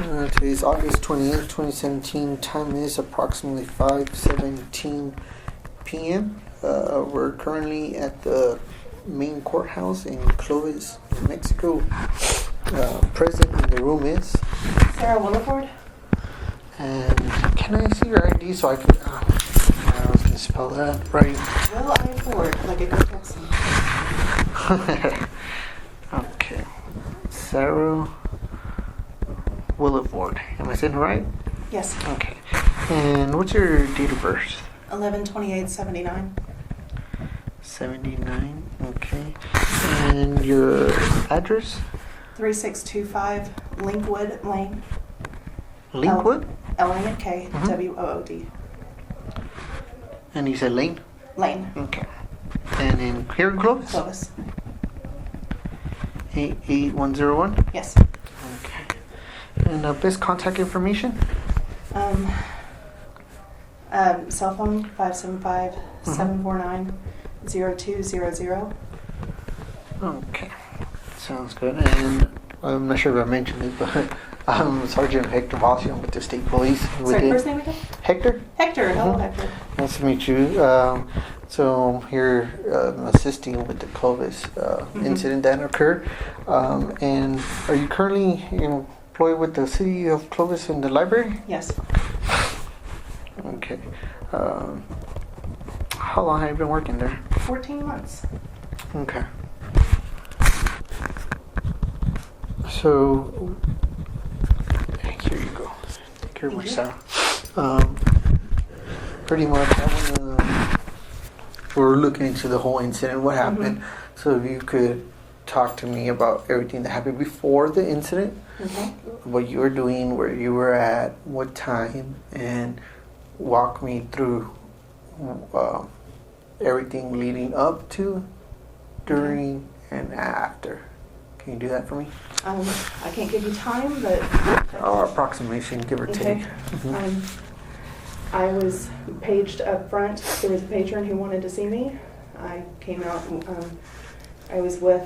Today's August 28th, 2017. Time is approximately 5:17 p.m. We're currently at the main courthouse in Clovis, New Mexico. Present in the room is Sarah Williford. And can I see your ID so I could... I was going to spell that right. Will I Ford, like a good Texan. Okay. Sarah Williford. Am I saying it right? Yes. Okay. And what's your date of birth? 11/28/79. 79. Okay. And your address? 3625 Linkwood Lane. Linkwood? Linkwood. And you said Lane? Lane. Okay. And in here in Clovis? Clovis. 88101? Yes. Okay. And best contact information? Cell phone 575-749-0200. Okay. Sounds good. And I'm not sure if I mentioned it, but I'm Sergeant Hector Valsion with the State Police. Sorry, first name again? Hector. Hector. Hello, Hector. Nice to meet you. So I'm here assisting with the Clovis incident that occurred. And are you currently employed with the City of Clovis in the library? Yes. Okay. How long have you been working there? 14 months. Okay. So, here you go. Here, Marcel. Pretty much, we're looking into the whole incident, what happened. So if you could talk to me about everything that happened before the incident, what you were doing, where you were at, what time, and walk me through everything leading up to, during, and after. Can you do that for me? I can't give you time, but... Or approximation, give or take. I was paged up front. There was a patron who wanted to see me. I came out. I was with...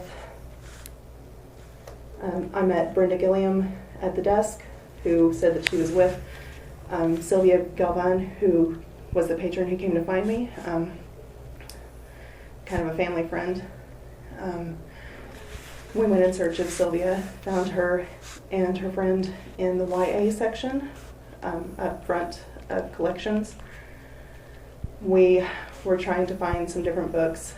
I met Brenda Gilliam at the desk, who said that she was with Sylvia Galvan, who was the patron who came to find me. Kind of a family friend. We went in search of Sylvia, found her and her friend in the YA section up front of collections. We were trying to find some different books.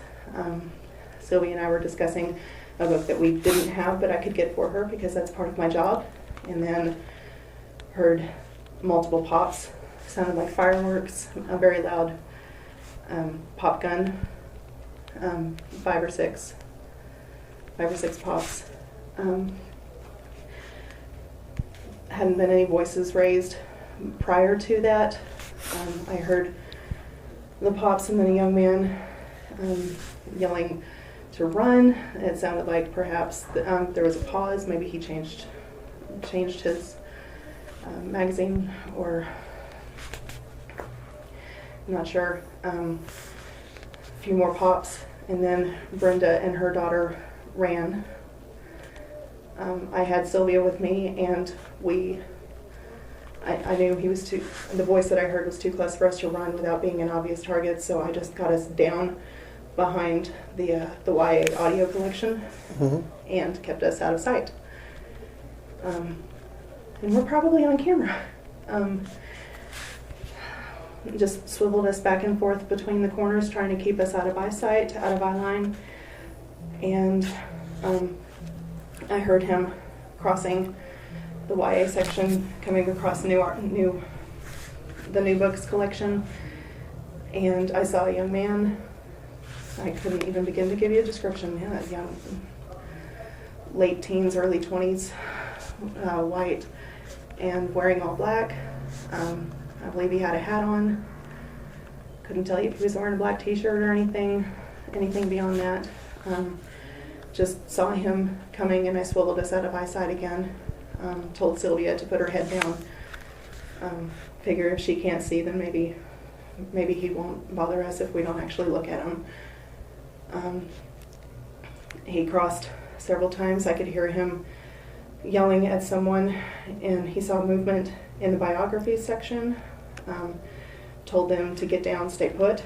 Sylvia and I were discussing a book that we didn't have but I could get for her because that's part of my job. And then heard multiple pops, sounded like fireworks, a very loud pop gun, 5 or 6 pops. Hadn't been any voices raised prior to that. I heard the pops and then a young man yelling to run. It sounded like perhaps there was a pause. Maybe he changed his magazine, or I'm not sure. A few more pops, and then Brenda and her daughter ran. I had Sylvia with me, and I knew the voice that I heard was too close for us to run without being an obvious target, so I just got us down behind the YA audio collection and kept us out of sight. And we're probably on camera. Just swiveled us back and forth between the corners, trying to keep us out of eyesight, out of eye line. And I heard him crossing the YA section, coming across the new books collection. And I saw a young man. I couldn't even begin to give you a description. Yeah, young, late teens, early 20s, white, and wearing all black. I believe he had a hat on. Couldn't tell you if he was wearing a black t-shirt or anything beyond that. Just saw him coming, and I swiveled us out of eyesight again. Told Sylvia to put her head down. Figure if she can't see, then maybe he won't bother us if we don't actually look at him. He crossed several times. I could hear him yelling at someone, and he saw movement in the biography section. Told them to get down, stay put.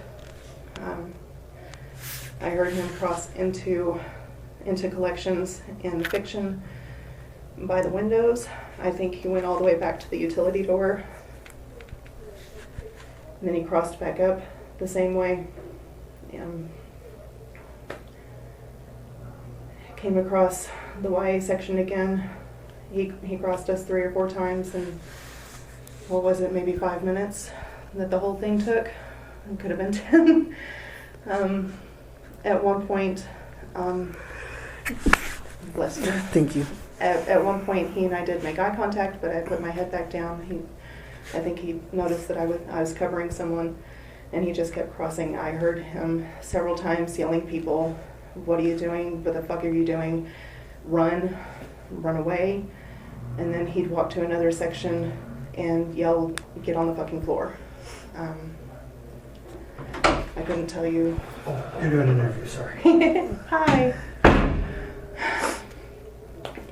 I heard him cross into collections and fiction by the windows. I think he went all the way back to the utility door, and then he crossed back up the same way. Came across the YA section again. He crossed us 3 or 4 times, and what was it, maybe 5 minutes that the whole thing took? It could have been 10. At one point, bless you. Thank you. At one point, he and I did make eye contact, but I put my head back down. I think he noticed that I was covering someone, and he just kept crossing. I heard him several times yelling people, "What are you doing? What the fuck are you doing? Run away." And then he'd walk to another section and yell, "Get on the fucking floor." I couldn't tell you. Oh, you're doing an interview, sorry. Hi.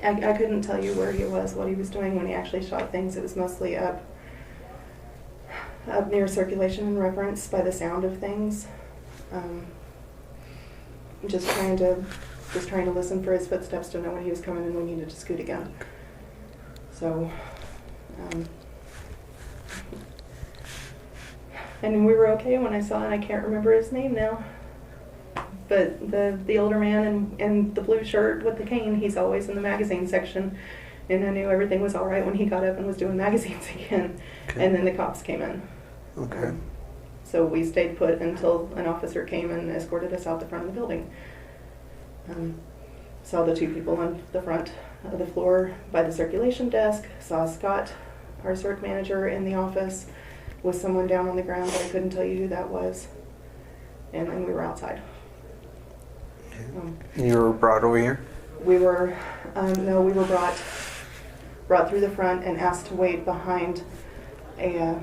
I couldn't tell you where he was, what he was doing when he actually shot things. It was mostly up near circulation and reference by the sound of things. Just trying to listen for his footsteps to know when he was coming and we needed to scoot again. So, and we were okay when I saw it. I can't remember his name now. But the older man in the blue shirt with the cane, he's always in the magazine section. And I knew everything was all right when he got up and was doing magazines again. Okay. And then the cops came in. Okay. So we stayed put until an officer came and escorted us out the front of the building. Saw the 2 people on the front of the floor by the circulation desk. Saw Scott, our circ manager, in the office with someone down on the ground, but I couldn't tell you who that was. And then we were outside. You were brought over here? We were, no, we were brought through the front and asked to wait behind a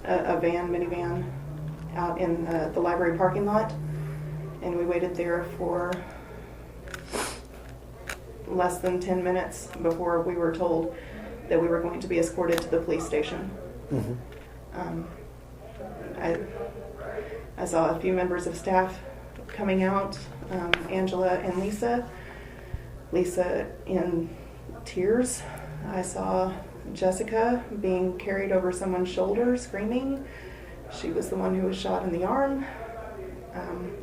minivan out in the library parking lot. And we waited there for less than 10 minutes before we were told that we were going to be escorted to the police station. Mm-hmm. I saw a few members of staff coming out, Angela and Lisa. Lisa in tears. I saw Jessica being carried over someone's shoulder, screaming. She was the one who was shot in the arm.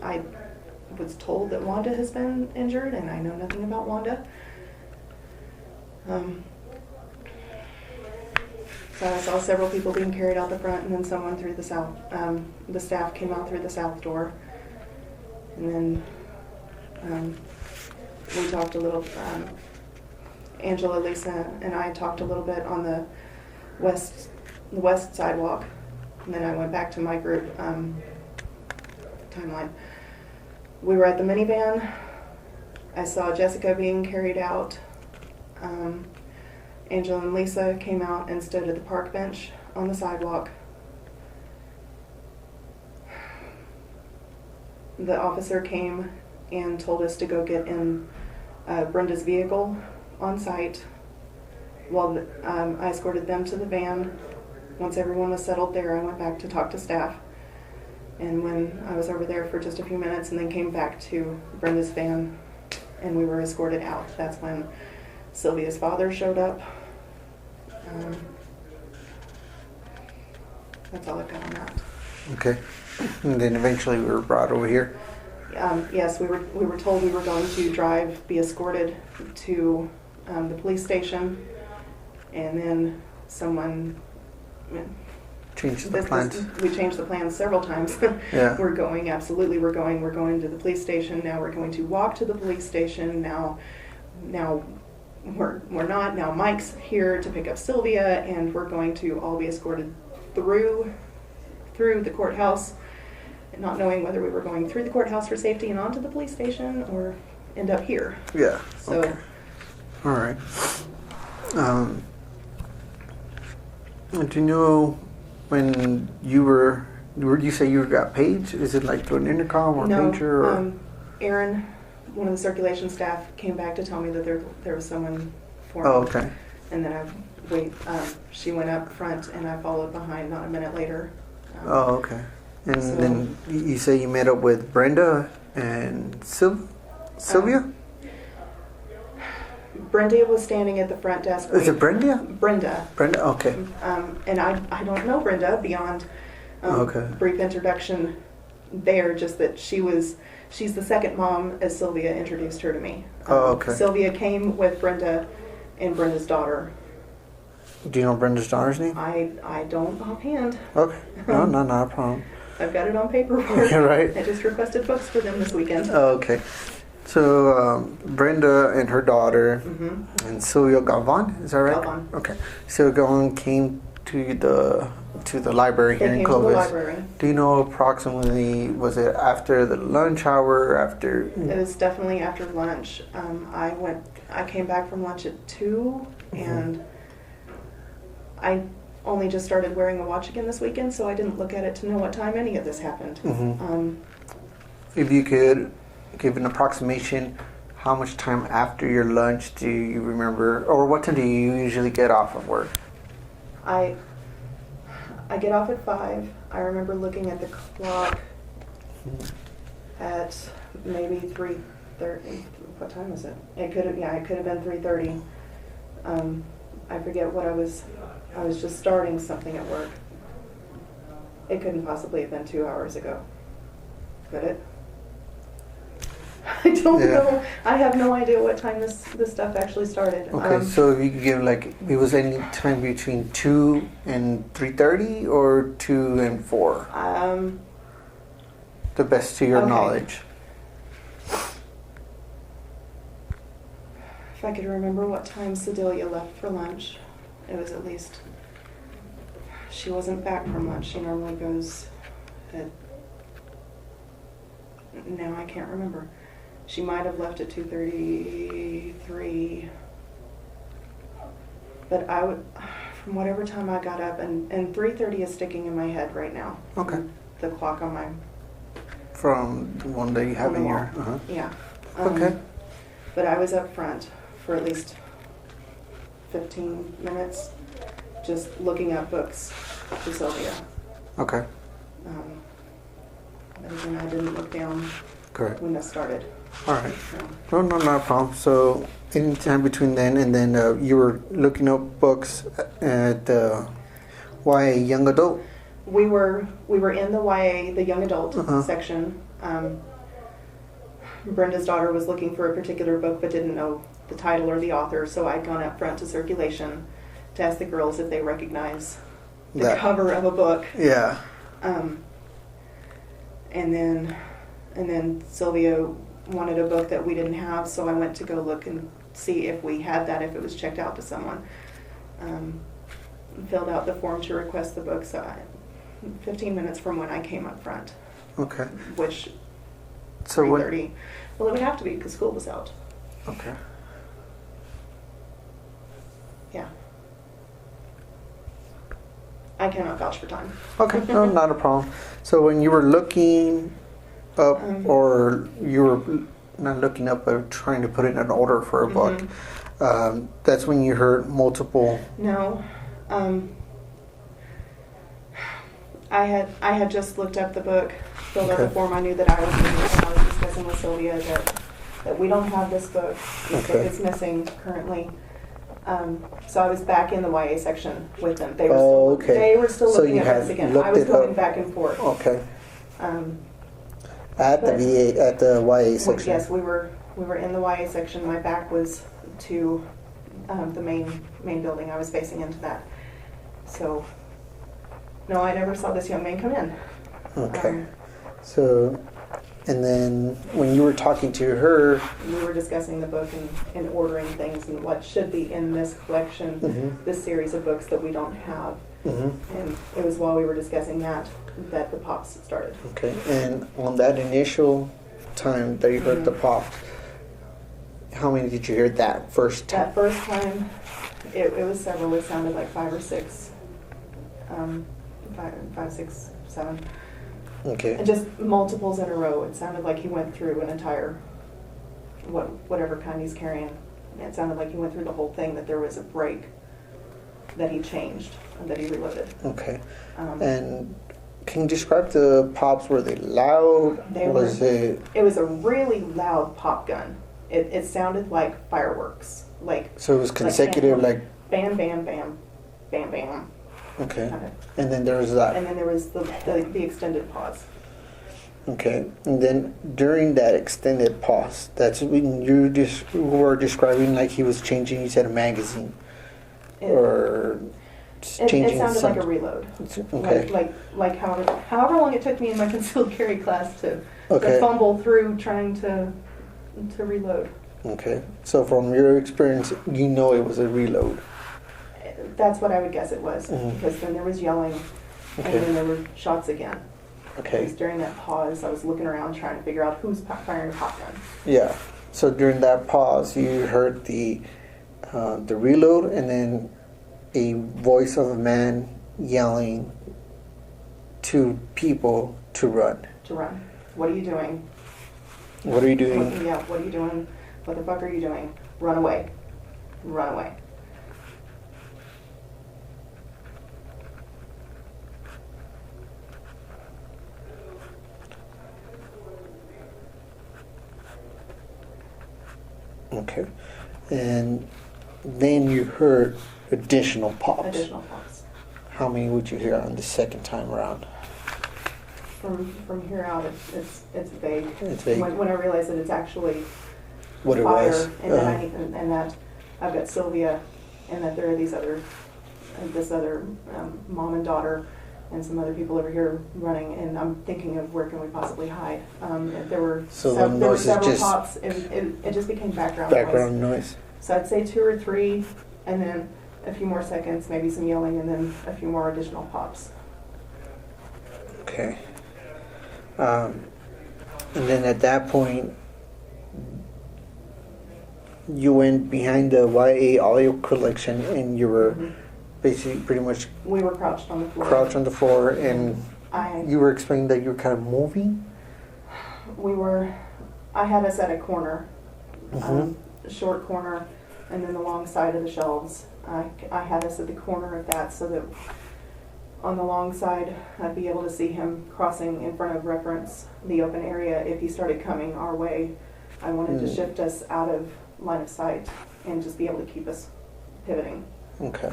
I was told that Wanda has been injured, and I know nothing about Wanda. So I saw several people being carried out the front, and then someone through the south. The staff came out through the south door, and then we talked a little. Angela, Lisa, and I talked a little bit on the west sidewalk, and then I went back to my group timeline. We were at the minivan. I saw Jessica being carried out. Angela and Lisa came out and stood at the park bench on the sidewalk. The officer came and told us to go get in Brenda's vehicle on site. While I escorted them to the van. Once everyone was settled there, I went back to talk to staff. And when I was over there for just a few minutes and then came back to Brenda's van and we were escorted out, that's when Sylvia's father showed up. That's all I've got on that. Okay. And then eventually we were brought over here? Yes, we were told we were going to be escorted to the police station, and then someone changed the plans. We changed the plans several times. Yeah. We're going to the police station. Now we're going to walk to the police station. Now we're not. Now Mike's here to pick up Sylvia, and we're going to all be escorted through the courthouse, not knowing whether we were going through the courthouse for safety and onto the police station or end up here. Yeah. So. Okay. All right. Do you know when you say you got paged? Is it like through an intercom or pager? Or? Aaron, one of the circulation staff, came back to tell me that there was someone for me. Oh, okay. And then she went up front and I followed behind not a minute later. Oh, okay. And So- then you say you met up with Brenda and Sylvia? Brenda was standing at the front desk. Is it Brenda? Brenda. Brenda, okay. And I don't know Brenda beyond Okay. brief introduction there, just that she's the second mom as Sylvia introduced her to me. Oh, okay. Sylvia came with Brenda and Brenda's daughter. Do you know Brenda's daughter's name? I don't offhand. Okay. No, not a problem. I've got it on paperwork. You're right. I just requested books for them this weekend. Oh, okay. So Brenda and her daughter Mm-hmm. and Sylvia Galvan, is that right? Galvan. Okay. Sylvia Galvan came to the library They here in came to the Clovis. library. Do you know approximately, was it after the lunch hour, after? It was definitely after lunch. I came back from lunch at 2, and I only just started wearing a watch again this weekend, so I didn't look at it to know what time any of this happened. Mhm. If you could give an approximation, how much time after your lunch do you remember, or what time do you usually get off of work? I get off at 5. I remember looking at the clock at maybe 3:30. What time was it? It could have been 3:30. I forget what I was just starting something at work. It couldn't possibly have been 2 hours ago. Could it? I don't Yeah. know. I have no idea what time this stuff actually started. Okay, so if you could give it was any time between 2 and 3:30 or 2 and 4? The best to your Okay. knowledge. If I could remember what time Sedelia left for lunch, it was at least. She wasn't back from lunch. She normally goes at. Now I can't remember. She might have left at 2:33. But I would, from whatever time I got up, and 3:30 is sticking in my head right now. Okay. The clock on my. From the one that you have in your. Yeah. Okay. But I was up front for at least 15 minutes, just looking up books for Sylvia. Okay. But again, I didn't look down Correct. when this started. All right. So, No, not a problem. So, any time between then and then, you were looking up books at YA Young Adult. we were in the YA, the young adult section. Brenda's daughter was looking for a particular book but didn't know the title or the author, so I'd gone up front to circulation to ask the girls if they recognize the That- cover of a book. Yeah. And then Sylvia wanted a book that we didn't have, so I went to go look and see if we had that, if it was checked out to someone. Filled out the form to request the book, so 15 minutes from when I came up front, Okay. which So what? 3:30. Well, it would have to be because school was out. Okay. Yeah. I cannot vouch for time. Okay. No, not a problem. So when you were looking up, or you were not looking up, but trying to put in an order for a book, that's when you heard multiple. No. I had just looked up the book, filled out the Okay. form. I knew that I was reading it, and I was discussing with Sylvia that we don't have this book. Okay. It's missing currently. So I was back in the YA section with them. They were Oh, still, okay. They were still So looking you at had this again. looked I was it going up. back and forth. Okay. Um, At the But- VA, at the YA section. Yes, we were in the YA section. My back was to the main building. I was facing into that. So, no, I never saw this young man come in. Okay. So, and then when you were talking to her, We were discussing the book and ordering things and what should be in this collection, this series of books that we don't have. And it was while we were discussing that the pops started. okay, and on that initial time that you heard the pop, how many did you hear that first time? That first time, it was several. It sounded like 5 or 6. 5, 6, 7. Okay. And just multiples in a row. It sounded like he went through an entire, whatever kind he's carrying. It sounded like he went through the whole thing, that there was a break that he changed and that he reloaded. Okay. Um, And can you describe the pops? Were they loud? They was were. it It was a really loud pop gun. It sounded like fireworks, like so? It was consecutive, like bam, bam, bam, bam, bam. okay. Kind of. And then there was that. And then there was the extended pause. Okay, and then during that extended pause, that's when you just were describing like he was changing. You said a magazine, or changing It sounded some- like a reload. Okay. Like however long it took me in my concealed carry class to Okay. fumble through trying to reload. Okay. So from your experience, you know it was a reload. That's what I would guess it was, Mhm. because then there was yelling, Okay. and then there were shots again. Okay. Because during that pause, I was looking around trying to figure out who's firing a pop gun. Yeah. So during that pause, you heard the reload, and then a voice of a man yelling to people to run. To run. What are you doing? What are you doing? What are you doing? What the fuck are you doing? Run away. Run away. Okay. And then you heard additional pops. Additional pops. How many would you hear on the second time around? From here out, it's vague. It's vague. When I realize that it's actually What it fire, was? and then and that I've got Sylvia, and that there are this other mom and daughter, and some other people over here running, and I'm thinking of where can we possibly hide. If there were So the there were noise is several just pops. It just became background noise. Background noise. So I'd say 2 or 3, and then a few more seconds, maybe some yelling, and then a few more additional pops. Okay. And then at that point, you went behind the YA audio collection, and you were Mhm. basically pretty much We were crouched on the floor. crouched on the floor, and I you were explaining that you were kind of moving. I had us at a corner, Mhm. a short corner, and then the long side of the shelves. I had us at the corner of that so that on the long side I'd be able to see him crossing in front of reference the open area if he started coming our way. I wanted to shift us out of line of sight and just be able to keep us pivoting. Okay.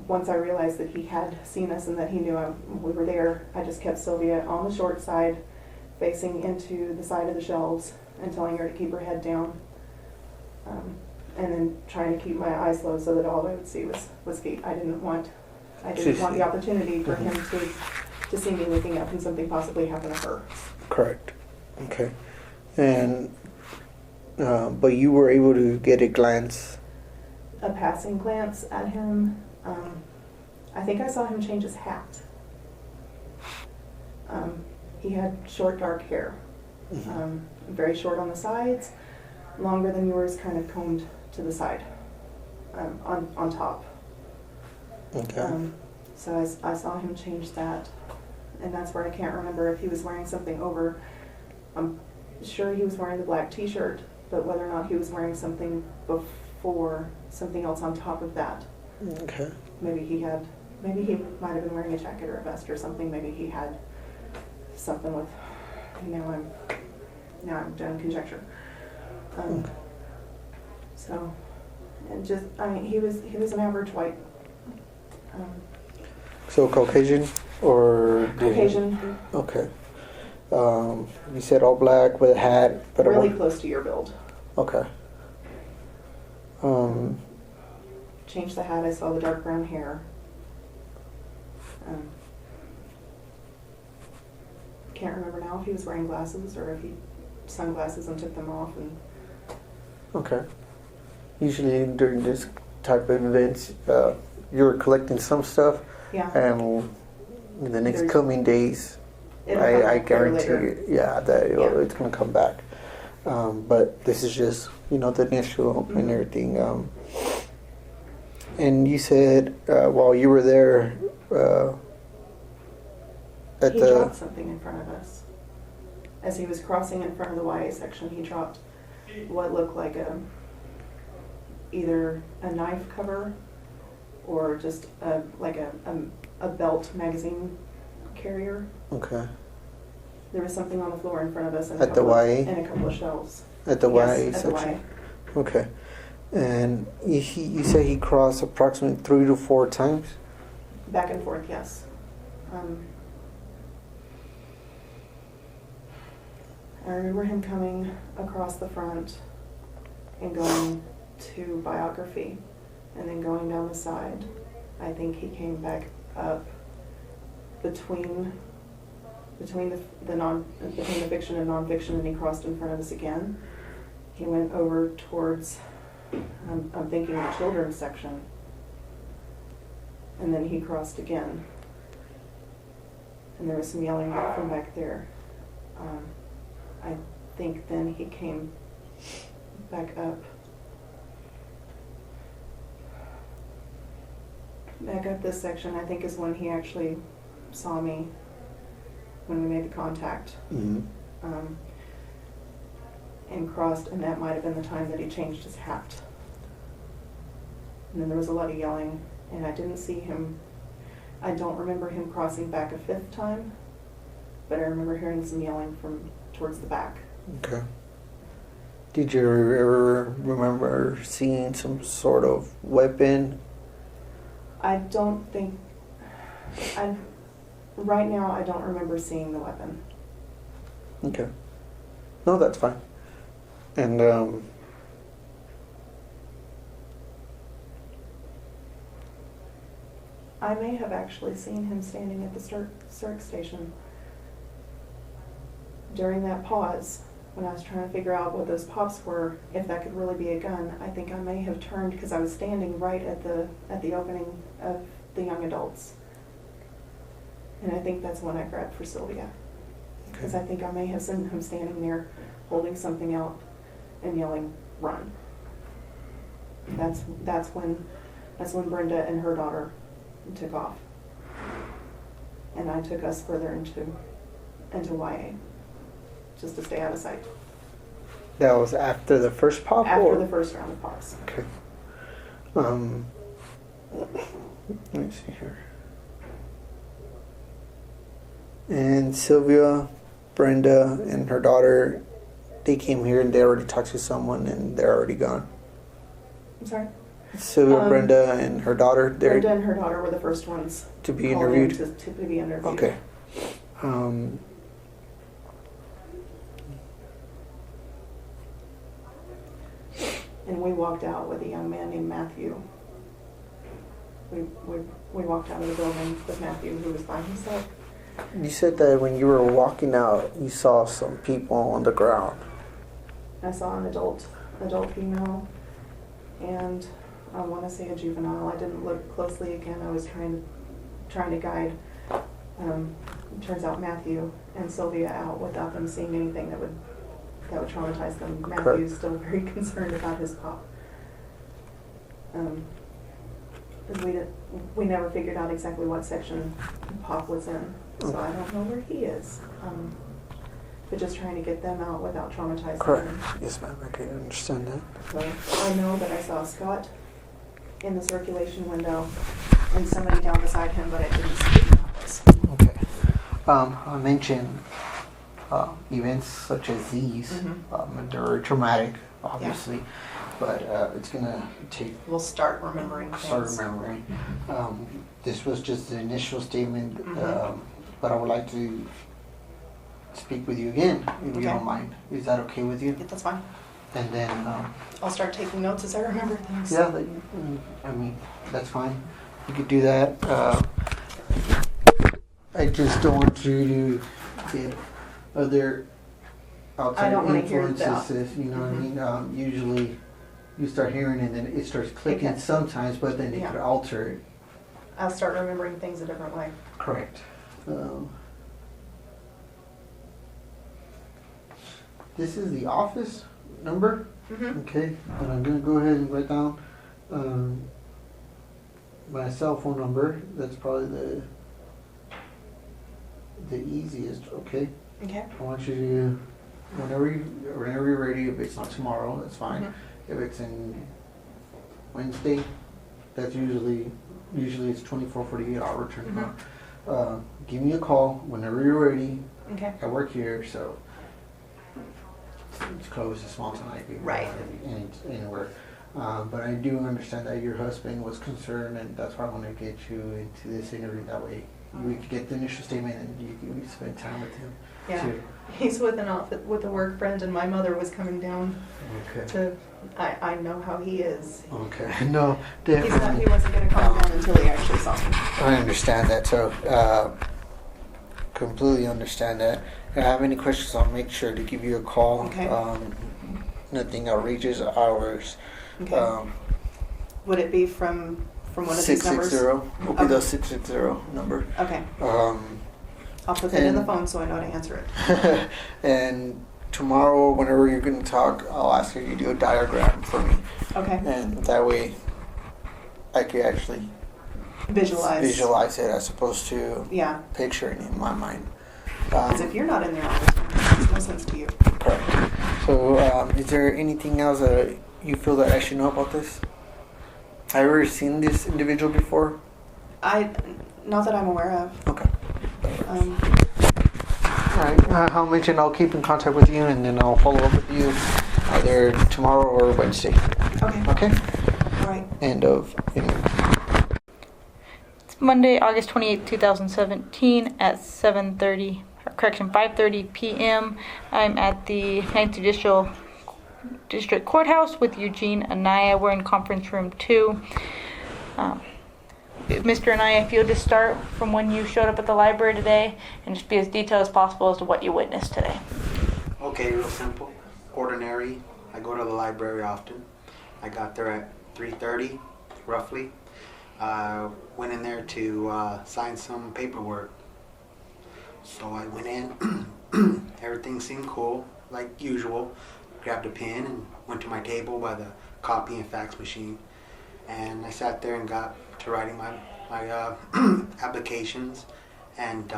Once I realized that he had seen us and that he knew we were there, I just kept Sylvia on the short side, facing into the side of the shelves and telling her to keep her head down. And then trying to keep my eyes low so that all I would see was Kate. I didn't want the opportunity for him to see me looking up and something possibly happen to her. Correct. Okay. And but you were able to get a glance. A passing glance at him. I think I saw him change his hat. He had short, dark hair. Very short on the sides, longer than yours, kind of combed to the side, on top. Okay. So I saw him change that, and that's where I can't remember if he was wearing something over. I'm sure he was wearing the black t-shirt, but whether or not he was wearing something before, something else on top of that. Okay. Maybe he might have been wearing a jacket or a vest or something. Maybe he had something with, now I'm doing conjecture. So, and just, he was an average white. So Caucasian or Caucasian, Okay. You said all black with a hat, but really close to your build. Okay. Changed the hat, I saw the dark brown hair. Can't remember now if he was wearing glasses or if he sunglasses and took them off. And Okay. Usually during this type of events, you're collecting some stuff, yeah, and in the next There's- coming days, it'll come I back guarantee later. you, that it's going to come back. But this is just, the initial and everything. And you said while you were there at He dropped something in front of us. As he was crossing in front of the YA section, he dropped what looked like either a knife cover or just a belt magazine carrier. Okay. There was something on the floor in front of us and At the YA? and a couple of shelves. At the Yes, YA at the section? YA. Okay. And you say he crossed approximately 3 to 4 times? Back and forth, yes. I remember him coming across the front and going to biography and then going down the side. I think he came back up between the fiction and nonfiction, and he crossed in front of us again. He went over towards, I'm thinking the children's section, and then he crossed again. And there was some yelling from back there. I think then he came back up. Back up this section, I think, is when he actually saw me when we made the contact. Mm-hmm. And crossed, and that might have been the time that he changed his hat. And then there was a lot of yelling, and I didn't see him. I don't remember him crossing back a 5th time, but I remember hearing some yelling from towards the back. Okay. Did you ever remember seeing some sort of weapon? I don't think, right now I don't remember seeing the weapon. Okay. No, that's fine. And I may have actually seen him standing at the circ station during that pause when I was trying to figure out what those pops were, if that could really be a gun. I think I may have turned because I was standing right at the opening of the young adults. And I think that's when I grabbed for Sylvia. Because I think I may have seen him standing there holding something out and yelling, "Run." That's when Brenda and her daughter took off. And I took us further into YA, just to stay out of sight. that was after the first pop? After the first round of pops. Okay. Let me see here. And Sylvia, Brenda, and her daughter, they came here and they already talked to someone and they're already gone. I'm sorry? Sylvia, Brenda, and her daughter, Brenda and her daughter were the first ones to be called in interviewed? to be interviewed. Okay. And we walked out with a young man named Matthew. We walked out of the building with Matthew, who was by himself. You said that when you were walking out, you saw some people on the ground. I saw an adult female, and I want to say a juvenile. I didn't look closely again. I was trying to guide. Turns out Matthew and Sylvia out without them seeing anything that would traumatize them. Matthew's still very concerned about his pop. We never figured out exactly what section Pop was in, so I don't know where he is. But just trying to get them out without traumatizing them. Yes, ma'am. I can understand that. So I know that I saw Scott in the circulation window and somebody down beside him, but I didn't see who that was. Okay. I mentioned events such as these. They're traumatic, obviously, but it's gonna take. We'll start remembering things. This was just the initial statement, but I would like to speak with you again, if you don't mind. Is that okay with you? Yeah, that's fine. And then, I'll start taking notes as I remember things. yeah, I mean, that's fine. You could do that. I just don't want you to get other outside influences. You know what I mean? Usually, you start hearing and then it starts clicking sometimes, but then it could alter it. I'll start remembering things a different way. Correct. This is the office number. Okay, and I'm gonna go ahead and write down my cell phone number. That's probably the easiest. Okay. Okay. I want you whenever you're ready, if it's not tomorrow, that's fine. Mhm. If it's in Wednesday, that's usually it's 24, 48 hour turnaround. Give me a call whenever you're ready. Okay. I work here, so it's close, it's small tonight. Right. Anywhere. But I do understand that your husband was concerned, and that's why I want to get you into this interview. That way we could get the initial statement and you can spend time with him. Yeah. too. He's with a work friend, and my mother was coming down Okay. to. I know how he is. Okay. No, He definitely. wasn't going to come down until he actually saw me. I understand that. So, completely understand that. If I have any questions, I'll make sure to give you a call. Okay. Nothing outrageous hours. Okay. Would it be from one of these numbers? 660 will be the 660 number. Okay. Um, I'll put that in the and- phone so I know to answer it. and tomorrow, whenever you're going to talk, I'll ask you to do a diagram for me. Okay. And that way I can actually visualize it as opposed to Yeah. picturing it in my mind. Because if you're not in there all the time, it makes no sense to you. Correct. So, is there anything else that you feel that I should know about this? Have you ever seen this individual before? Not that I'm aware of. Okay. Um, Alright, I'll mention I'll keep in contact with you and then I'll follow up with you either tomorrow or Wednesday. okay. Okay? All right. End of interview. It's Monday, August 28th, 2017 at 5:30 p.m. I'm at the 9th Judicial District Courthouse with Eugene Anaya. We're in conference room 2. Mr. Anaya, if you'll just start from when you showed up at the library today and just be as detailed as possible as to what you witnessed today. Okay, real simple. Ordinary. I go to the library often. I got there at 3:30, roughly. Went in there to sign some paperwork. So I went in. Everything seemed cool, like usual. Grabbed a pen and went to my table by the copy and fax machine. And I sat there and got to writing my applications. And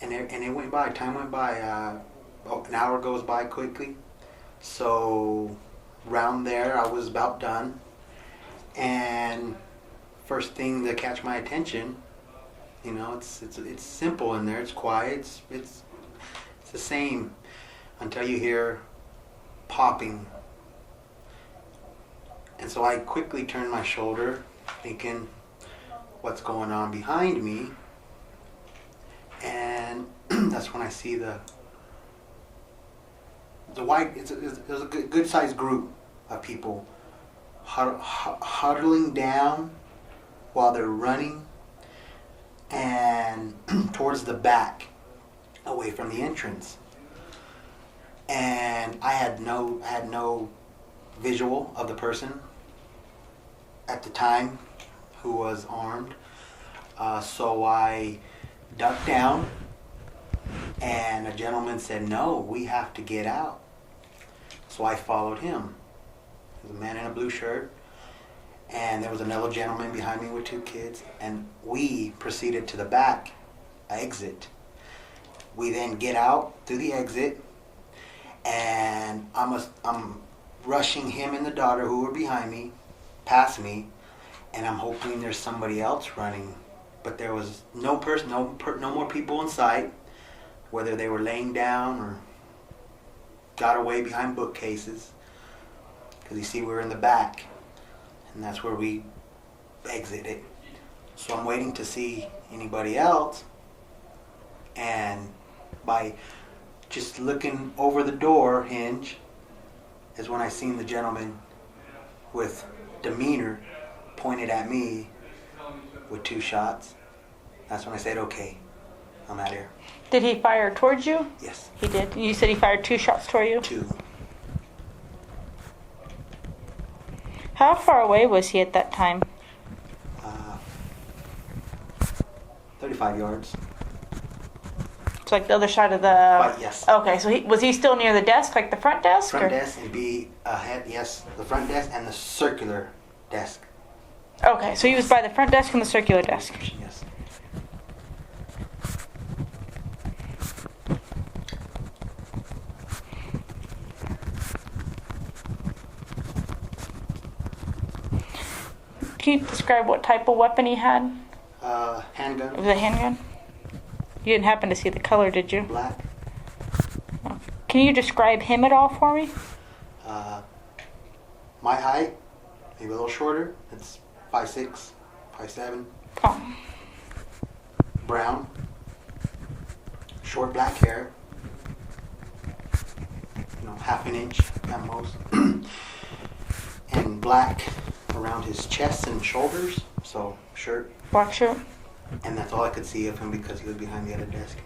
it went by. Time went by. An hour goes by quickly. So round there, I was about done. And first thing to catch my attention, you know, it's simple in there. It's quiet. It's the same until you hear popping. And so I quickly turned my shoulder, thinking, what's going on behind me? And that's when I see the white. It was a good sized group of people huddling down while they're running and towards the back, away from the entrance. And I had no visual of the person at the time who was armed. So I ducked down, and a gentleman said, "No, we have to get out." So I followed him. There was a man in a blue shirt, and there was another gentleman behind me with 2 kids, and we proceeded to the back exit. We then get out through the exit, and I'm rushing him and the daughter who were behind me, past me, and I'm hoping there's somebody else running. But there was no person, no more people in sight, whether they were laying down or got away behind bookcases. Because you see, we were in the back, and that's where we exited. So I'm waiting to see anybody else, and by just looking over the door hinge is when I seen the gentleman with demeanor pointed at me with 2 shots. That's when I said, okay, I'm out here. Did he fire towards you? Yes, He did. You said he fired 2 shots toward you? 2. How far away was he at that time? 35 yards. It's like the other side of the... Right, yes. Okay, so was he still near the desk, like the front desk? Front or? desk and be ahead, yes, the front desk and the circular desk. Okay, so he was by the front desk and the circular desk. Yes. Can you describe what type of weapon he had? Handgun. It was a handgun? You didn't happen to see the color, did you? Black. Can you describe him at all for me? My height, maybe a little shorter. It's 5'6", 5'7". Oh. Brown. Short black hair. Half an inch at most. And black around his chest and shoulders. So, shirt. Black shirt? And that's all I could see of him because he was behind the other desk.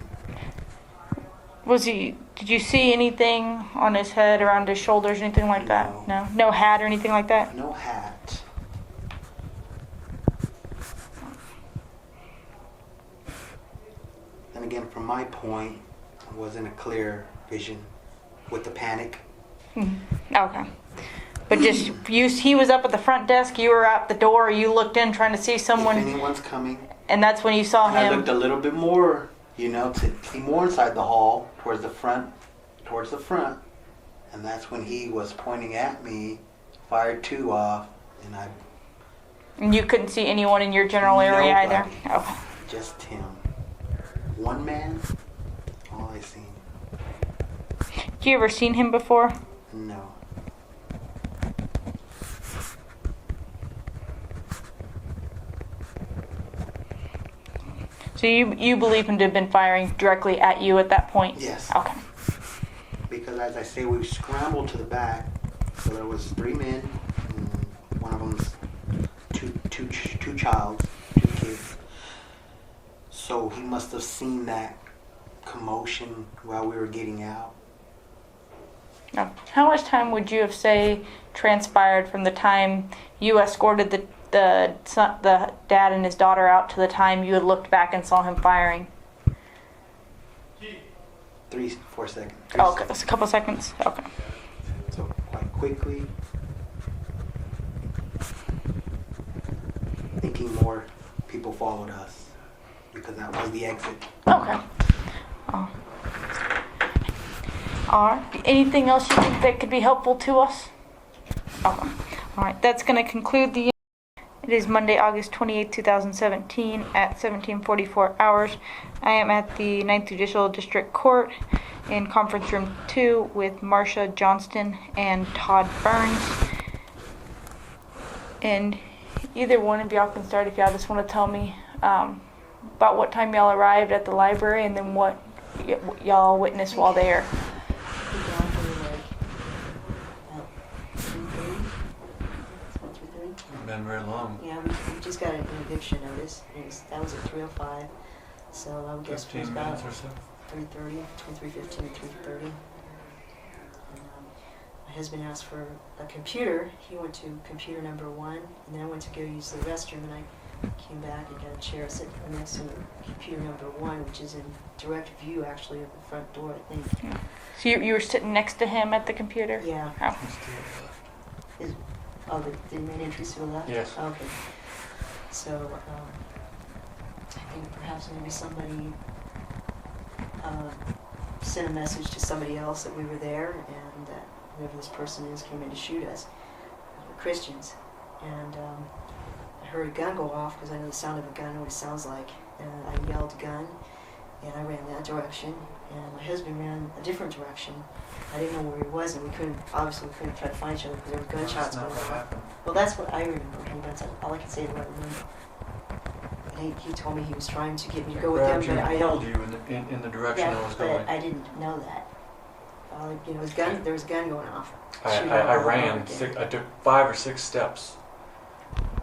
Did you see anything on his head, around his shoulders, anything like that? No. No? No hat or anything like that? No hat. Then again, from my point, it wasn't a clear vision with the panic. Okay. But just, he was up at the front desk, you were at the door, you looked in trying to see someone, If anyone's coming. and that's when you saw And I him? looked a little bit more, to see more inside the hall, towards the front. And that's when he was pointing at me, fired 2 off, and I... And you couldn't see anyone in your general area either? Nobody. Okay. Just him. One man, all I seen. You ever seen him before? No. So you believe him to have been firing directly at you at that point? Yes. Okay. Because as I say, we scrambled to the back. So there was 3 men, and one of them's two kids. So he must have seen that commotion while we were getting out. No. How much time would you have say transpired from the time you escorted the dad and his daughter out to the time you had looked back and saw him firing? 3-4 seconds. Oh, okay. It's a couple seconds. Okay. So quite quickly, thinking more people followed us because that was the exit. Okay. Oh. All right. Anything else you think that could be helpful to us? Okay. All right. That's going to conclude the. It is Monday, August 28, 2017 at 17:44 hours. I am at the 9th Judicial District Court in Conference Room 2 with Marsha Johnston and Todd Burns. And either one of y'all can start if y'all just want to tell me about what time y'all arrived at the library and then what y'all witnessed while there. Been very long. Yeah, we just got an eviction notice. That was at 3:05. So I would guess it was 15 about minutes or so. 3:30, between 3:15 and 3:30. And, my husband asked for a computer. He went to computer number 1, and then I went to go use the restroom, and I came back and got a chair sitting next to computer number 1, which is in direct view, actually, of the front door, I think. Yeah. So you were sitting next to him at the computer? Yeah. Oh. Oh, the main entrance to the left? Yes. Okay. So, I think perhaps maybe somebody sent a message to somebody else that we were there and that whoever this person is came in to shoot us. We're Christians. And I heard a gun go off because I know the sound of a gun, what it sounds like. And I yelled gun, and I ran that direction. And my husband ran a different direction. I didn't know where he was, and we couldn't try to find each other because there were gunshots going off. Well, that's what I remember. That's all I can say is what I remember. And he told me he was trying to get me to go with him, but I held don't. you in the direction I was going. But I didn't know that. There was a gun going off. I ran. I took 5 or 6 steps,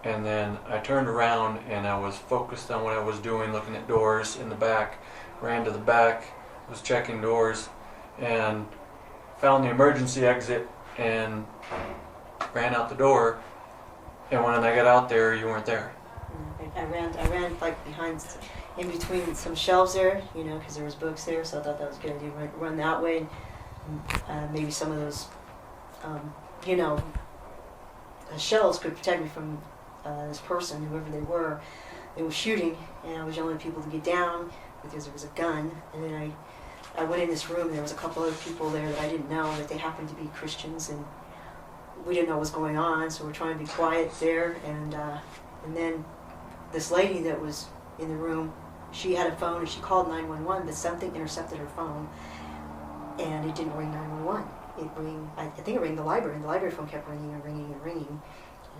and then I turned around and I was focused on what I was doing, looking at doors in the back. Ran to the back, was checking doors, and found the emergency exit and ran out the door. And when I got out there, you weren't there. I ran like in between some shelves there, because there was books there, so I thought that was a good idea. Run that way, and maybe some of those, shelves could protect me from this person, whoever they were. They were shooting, and I was yelling at people to get down because there was a gun. And then I went in this room, and there was a couple other people there that I didn't know, that they happened to be Christians, and we didn't know what was going on, so we're trying to be quiet there. And And then this lady that was in the room, she had a phone and she called 911, but something intercepted her phone, and it didn't ring 911. It rang, I think it rang the library, and the library phone kept ringing and ringing and ringing.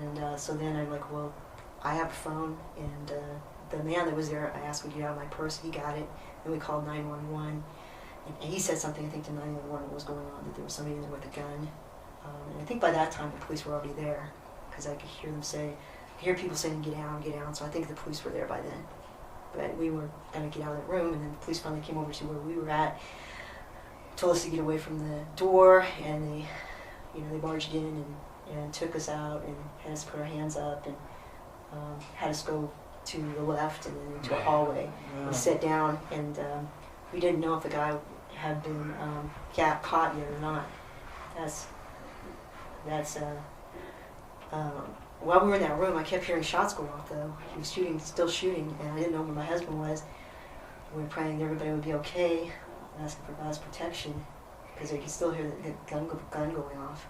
And so then I'm like, well, I have a phone, and the man that was there, I asked him to get out of my purse, he got it, and we called 911. And he said something, I think, to 911 what was going on, that there was somebody in there with a gun. And I think by that time the police were already there, because I could hear them say, I hear people saying, get down, so I think the police were there by then. But we were going to get out of that room, and then the police finally came over to where we were at, told us to get away from the door, and they barged in and took us out and had us put our hands up and had us go to the left and then into a hallway. We sat down, and we didn't know if the guy had been caught yet or not. While we were in that room, I kept hearing shots go off, though. He was still shooting, and I didn't know where my husband was. We were praying that everybody would be okay, asking for God's protection, because I could still hear the gun going off.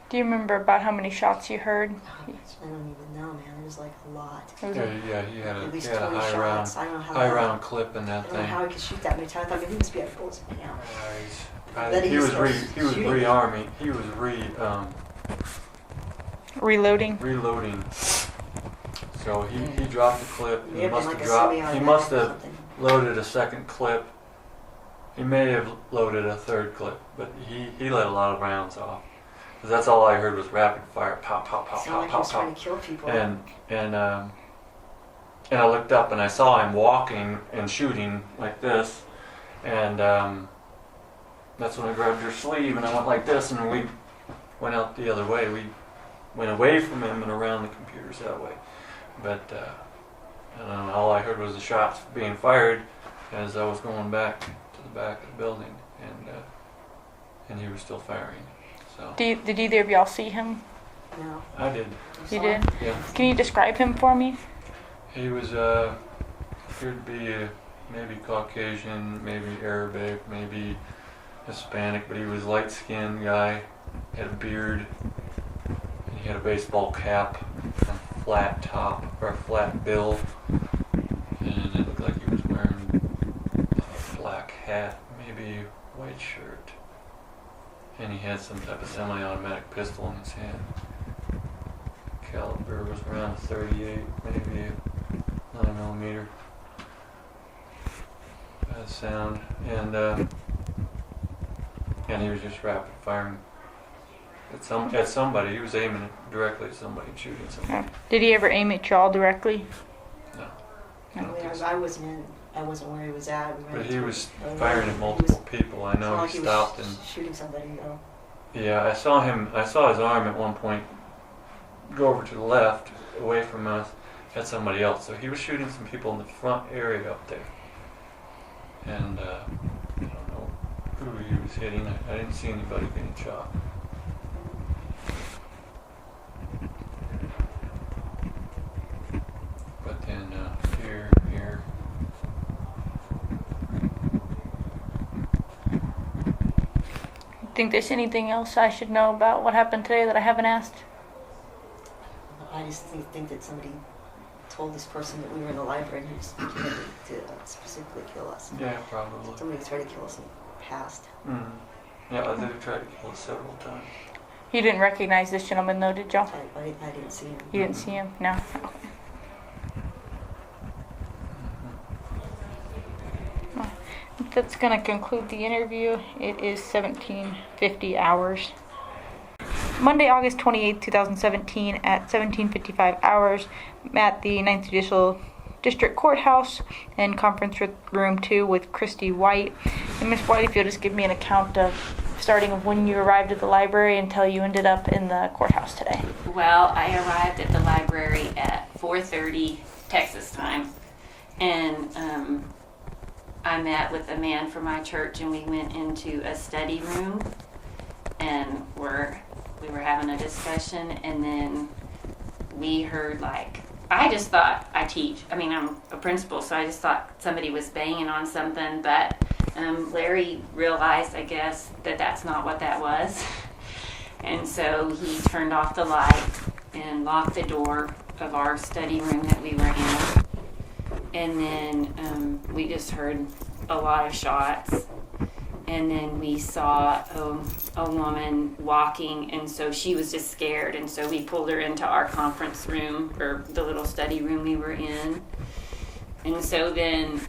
Do you remember about how many shots you heard? I don't even know, man. It was like a lot. He had At least a 20 high shots. high round clip in that I don't know thing. how he could shoot that many times. I thought maybe he must be out of bullets by now. He was shooting. re-arming. He was Reloading. reloading. So he dropped the clip. He He must have loaded a second clip. He may have loaded a third clip, but he let a lot of rounds off. Because that's all I heard was rapid fire, pop, pop, pop, Sounded like pop, he pop, was trying pop. to kill people. And I looked up and I saw him walking and shooting like this, and that's when I grabbed her sleeve and I went like this, and we went out the other way. We went away from him and around the computers that way. But all I heard was the shots being fired as I was going back to the back of the building, and he was still firing. So Did either of y'all see him? No. I did. You did? Yeah. Can you describe him for me? He was appeared to be maybe Caucasian, maybe Arabic, maybe Hispanic, but he was light-skinned guy, had a beard, and he had a baseball cap, a flat top or a flat bill, and it looked like he was wearing a black hat, maybe a white shirt, and he had some type of semi-automatic pistol in his hand. Caliber was around a 38, maybe a 9mm. Bad sound, and he was just rapid firing at somebody. He was aiming it directly at somebody, shooting somebody. Did he ever aim at y'all directly? No. I mean, I wasn't where he was at. But he was firing at multiple people. I know he stopped and shooting somebody though. Yeah, I saw his arm at one point go over to the left, away from us, at somebody else. So he was shooting some people in the front area up there. And I don't know who he was hitting. I didn't see anybody getting shot. But then here. Think there's anything else I should know about what happened today that I haven't asked? I just think that somebody told this person that we were in the library and he was intended to specifically kill us. Yeah, probably. Somebody tried to kill us in the past. Mm. Yeah, they tried to kill us several times. You didn't recognize this gentleman though, did y'all? I didn't see him. You didn't see him? No. Okay. That's going to conclude the interview. It is 17:50 hours. Monday, August 28th, 2017 at 17:55 hours at the 9th Judicial District Courthouse in Conference Room 2 with Christy White. And Ms. White, if you'll just give me an account of starting of when you arrived at the library until you ended up in the courthouse today. Well, I arrived at the library at 4:30 Texas time, and I met with a man from my church, and we went into a study room, and we were having a discussion, and then we heard, like, I just thought I teach. I mean, I'm a principal, so I just thought somebody was banging on something, but Larry realized, I guess, that that's not what that was. And so he turned off the light, and locked the door of our study room that we were in. And then we just heard a lot of shots. And then we saw a woman walking, and so she was just scared. And so we pulled her into our conference room, or the little study room we were in. And so then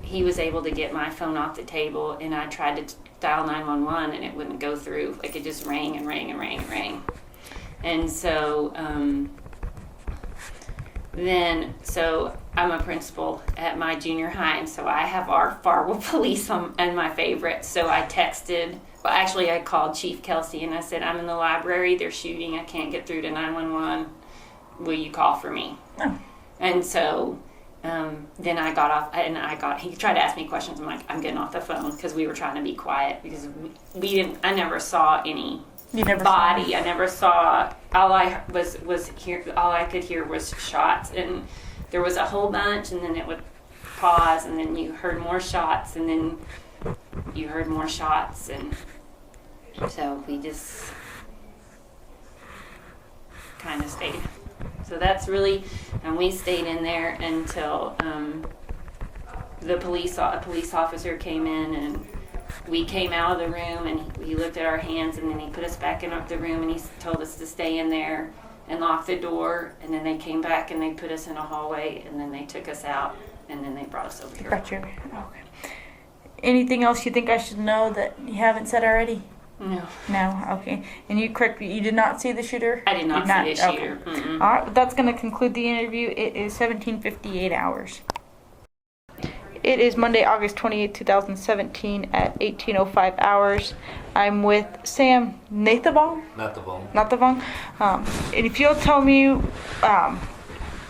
he was able to get my phone off the table, and I tried to dial 911, and it wouldn't go through. Like, it just rang and rang and rang and rang. And so so I'm a principal at my junior high, and so I have our Farwell police and my favorite. So I texted, well, actually I called Chief Kelsey, and I said, I'm in the library, they're shooting, I can't get through to 911, will you call for me? Oh. And so then I got off, and he tried to ask me questions. I'm like, I'm getting off the phone, because we were trying to be quiet, because I never saw any body. I never saw, all I could hear was shots, and there was a whole bunch, and then it would pause, and then you heard more shots, and then you heard more shots, and so we just kind of stayed. So that's really, and we stayed in there until a police officer came in, and we came out of the room, and he looked at our hands, and then he put us back in the room, and he told us to stay in there and lock the door. And then they came back, and they put us in a hallway, and then they took us out, and then they brought us over here. Gotcha. Okay. Anything else you think I should know that you haven't said already? No. No. Okay. And you did not see the shooter? I did not see the shooter. Okay. All right. That's going to conclude the interview. It is 17:58 hours. It is Monday, August 28, 2017 at 18:05 hours. I'm with Sam Nathavong. And if you'll tell me,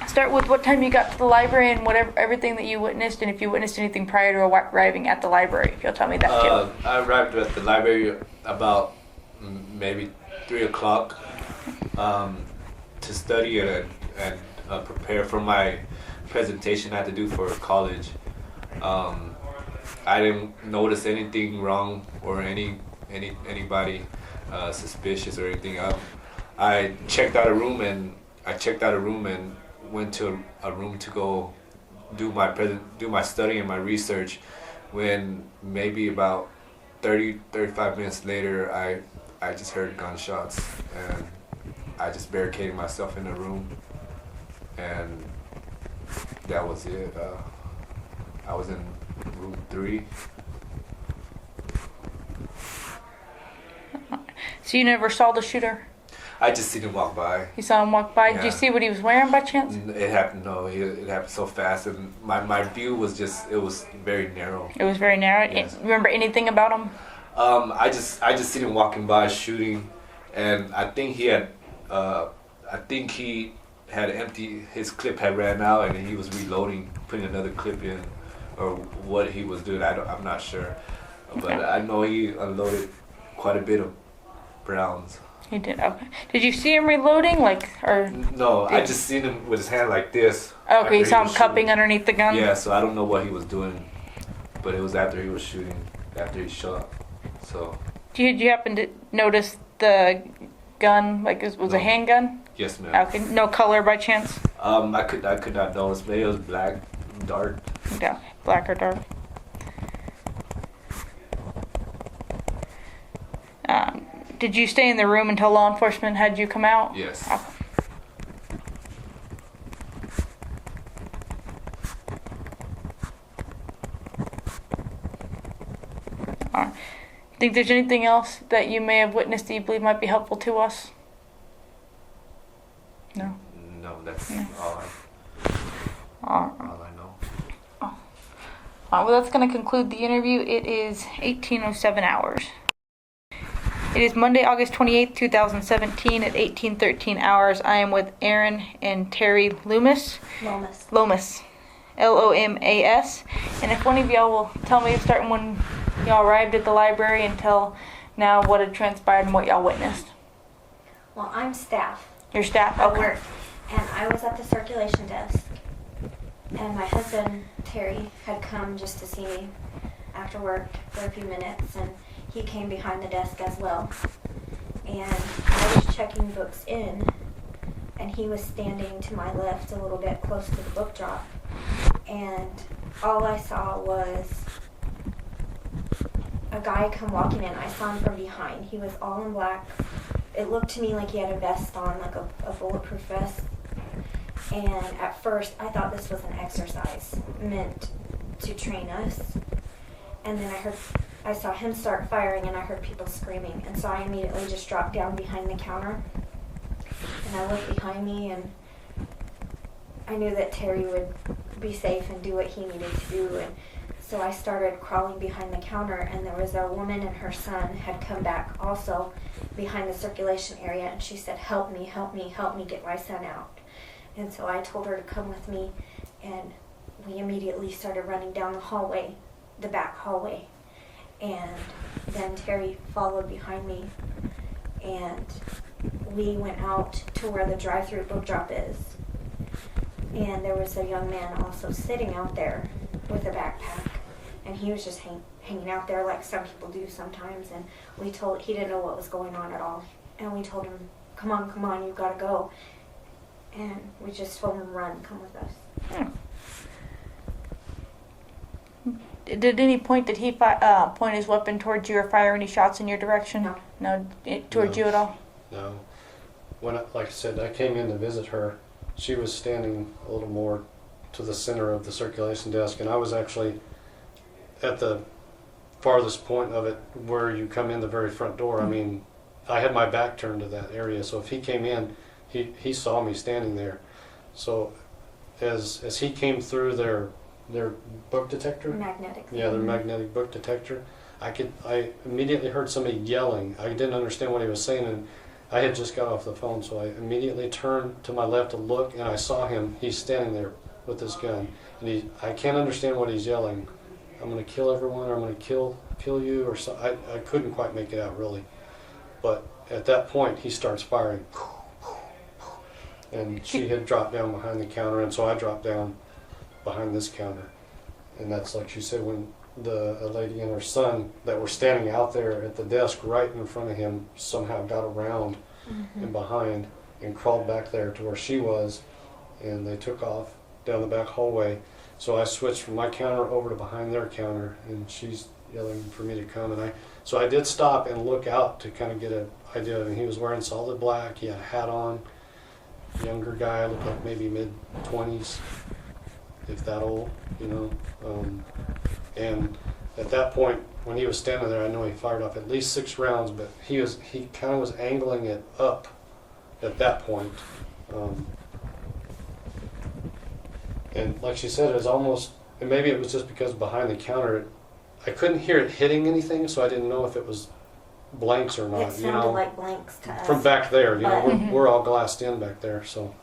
start with what time you got to the library and everything that you witnessed, and if you witnessed anything prior to arriving at the library. If you'll tell me that too. I arrived at the library about maybe 3 o'clock to study and prepare for my presentation I had to do for college. I didn't notice anything wrong or anybody suspicious or anything. I checked out a room and went to a room to go do my study and my research. When maybe about 35 minutes later, I just heard gunshots, and I just barricaded myself in the room, and that was it. I was in room 3. So you never saw the shooter? I just seen him walk by. You saw him walk by? Yeah. Did you see what he was wearing by chance? It happened. No, it happened so fast, and my view was it was very narrow. It was very narrow. Yes. Remember anything about him? I just seen him walking by shooting, and I think he had empty. His clip had ran out, and he was reloading, putting another clip in, or what he was doing. I'm not sure, but Okay. I know he unloaded quite a bit of rounds. He did. Okay. Did you see him reloading, No, I just seen him with his hand like this. Okay, you saw him was cupping shooting. underneath the gun? Yeah, so I don't know what he was doing, but it was after he was shooting, after he shot. So. Did you happen to notice the gun? Like, was No. a handgun? Yes, ma'am. Okay. No color by chance? I could not notice. Maybe it was black, dark. Yeah, black or dark. Did you stay in the room until law enforcement had you come out? Yes. Okay. All right. Think there's anything else that you may have witnessed that you believe might be helpful to us? No. No, that's No. all I know. All right, well, that's going to conclude the interview. It is 18:07 hours. It is Monday, August 28th, 2017 at 18:13 hours. I am with Aaron and Terry Lomas. Lomas. Lomas. And if one of y'all will tell me, starting when y'all arrived at the library until now, what had transpired and what y'all witnessed. Well, I'm staff. Your staff? I Okay. work, and I was at the circulation desk, and my husband, Terry, had come just to see me after work for a few minutes, and he came behind the desk as well. and I was checking books in, and he was standing to my left a little bit close to the book drop, and all I saw was a guy come walking in. I saw him from behind. He was all in black. It looked to me like he had a vest on, like a bulletproof vest. And at first, I thought this was an exercise meant to train us. And then I saw him start firing, and I heard people screaming. And so I immediately just dropped down behind the counter. And I looked behind me, and I knew that Terry would be safe and do what he needed to do. And so I started crawling behind the counter, and there was a woman and her son had come back also behind the circulation area, and she said, help me, help me, help me get my son out. And so I told her to come with me, and we immediately started running down the hallway, the back hallway. And then Terry followed behind me, and we went out to where the drive-through book drop is. And there was a young man also sitting out there with a backpack, and he was just hanging out there like some people do sometimes. And he didn't know what was going on at all, and we told him, come on, you've got to go. And we just told him, run, come with us. Did at any point did he point his weapon towards you or fire any shots in your direction? No. No, towards you at all? No. Like I said, I came in to visit her. She was standing a little more to the center of the circulation desk, and I was actually at the farthest point of it where you come in the very front door. I mean, I had my back turned to that area, so if he came in, he saw me standing there. So as he came through their book detector, Magnetic. yeah, their magnetic book detector, I immediately heard somebody yelling. I didn't understand what he was saying, and I had just got off the phone, so I immediately turned to my left to look, and I saw him. He's standing there with his gun, and I can't understand what he's yelling. I'm going to kill everyone, or I'm going to kill you, or so. I couldn't quite make it out really, but at that point he starts firing, and she had dropped down behind the counter, and so I dropped down behind this counter, and that's like she said, when a lady and her son that were standing out there at the desk right in front of him somehow got around and behind and crawled back there to where she was, and they took off down the back hallway. So I switched from my counter over to behind their counter, and she's yelling for me to come, and so I did stop and look out to kind of get an idea of him. He was wearing solid black, he had a hat on, younger guy, looked like maybe mid-20s, if that old, you know. And at that point, when he was standing there, I know he fired off at least 6 rounds, but he kind of was angling it up at that point. And like she said, it was almost, and maybe it was just because behind the counter, I couldn't hear it hitting anything, so I didn't know if it was blanks or not. It sounded like blanks to us. From back there, you know, we're all glassed in back there, so,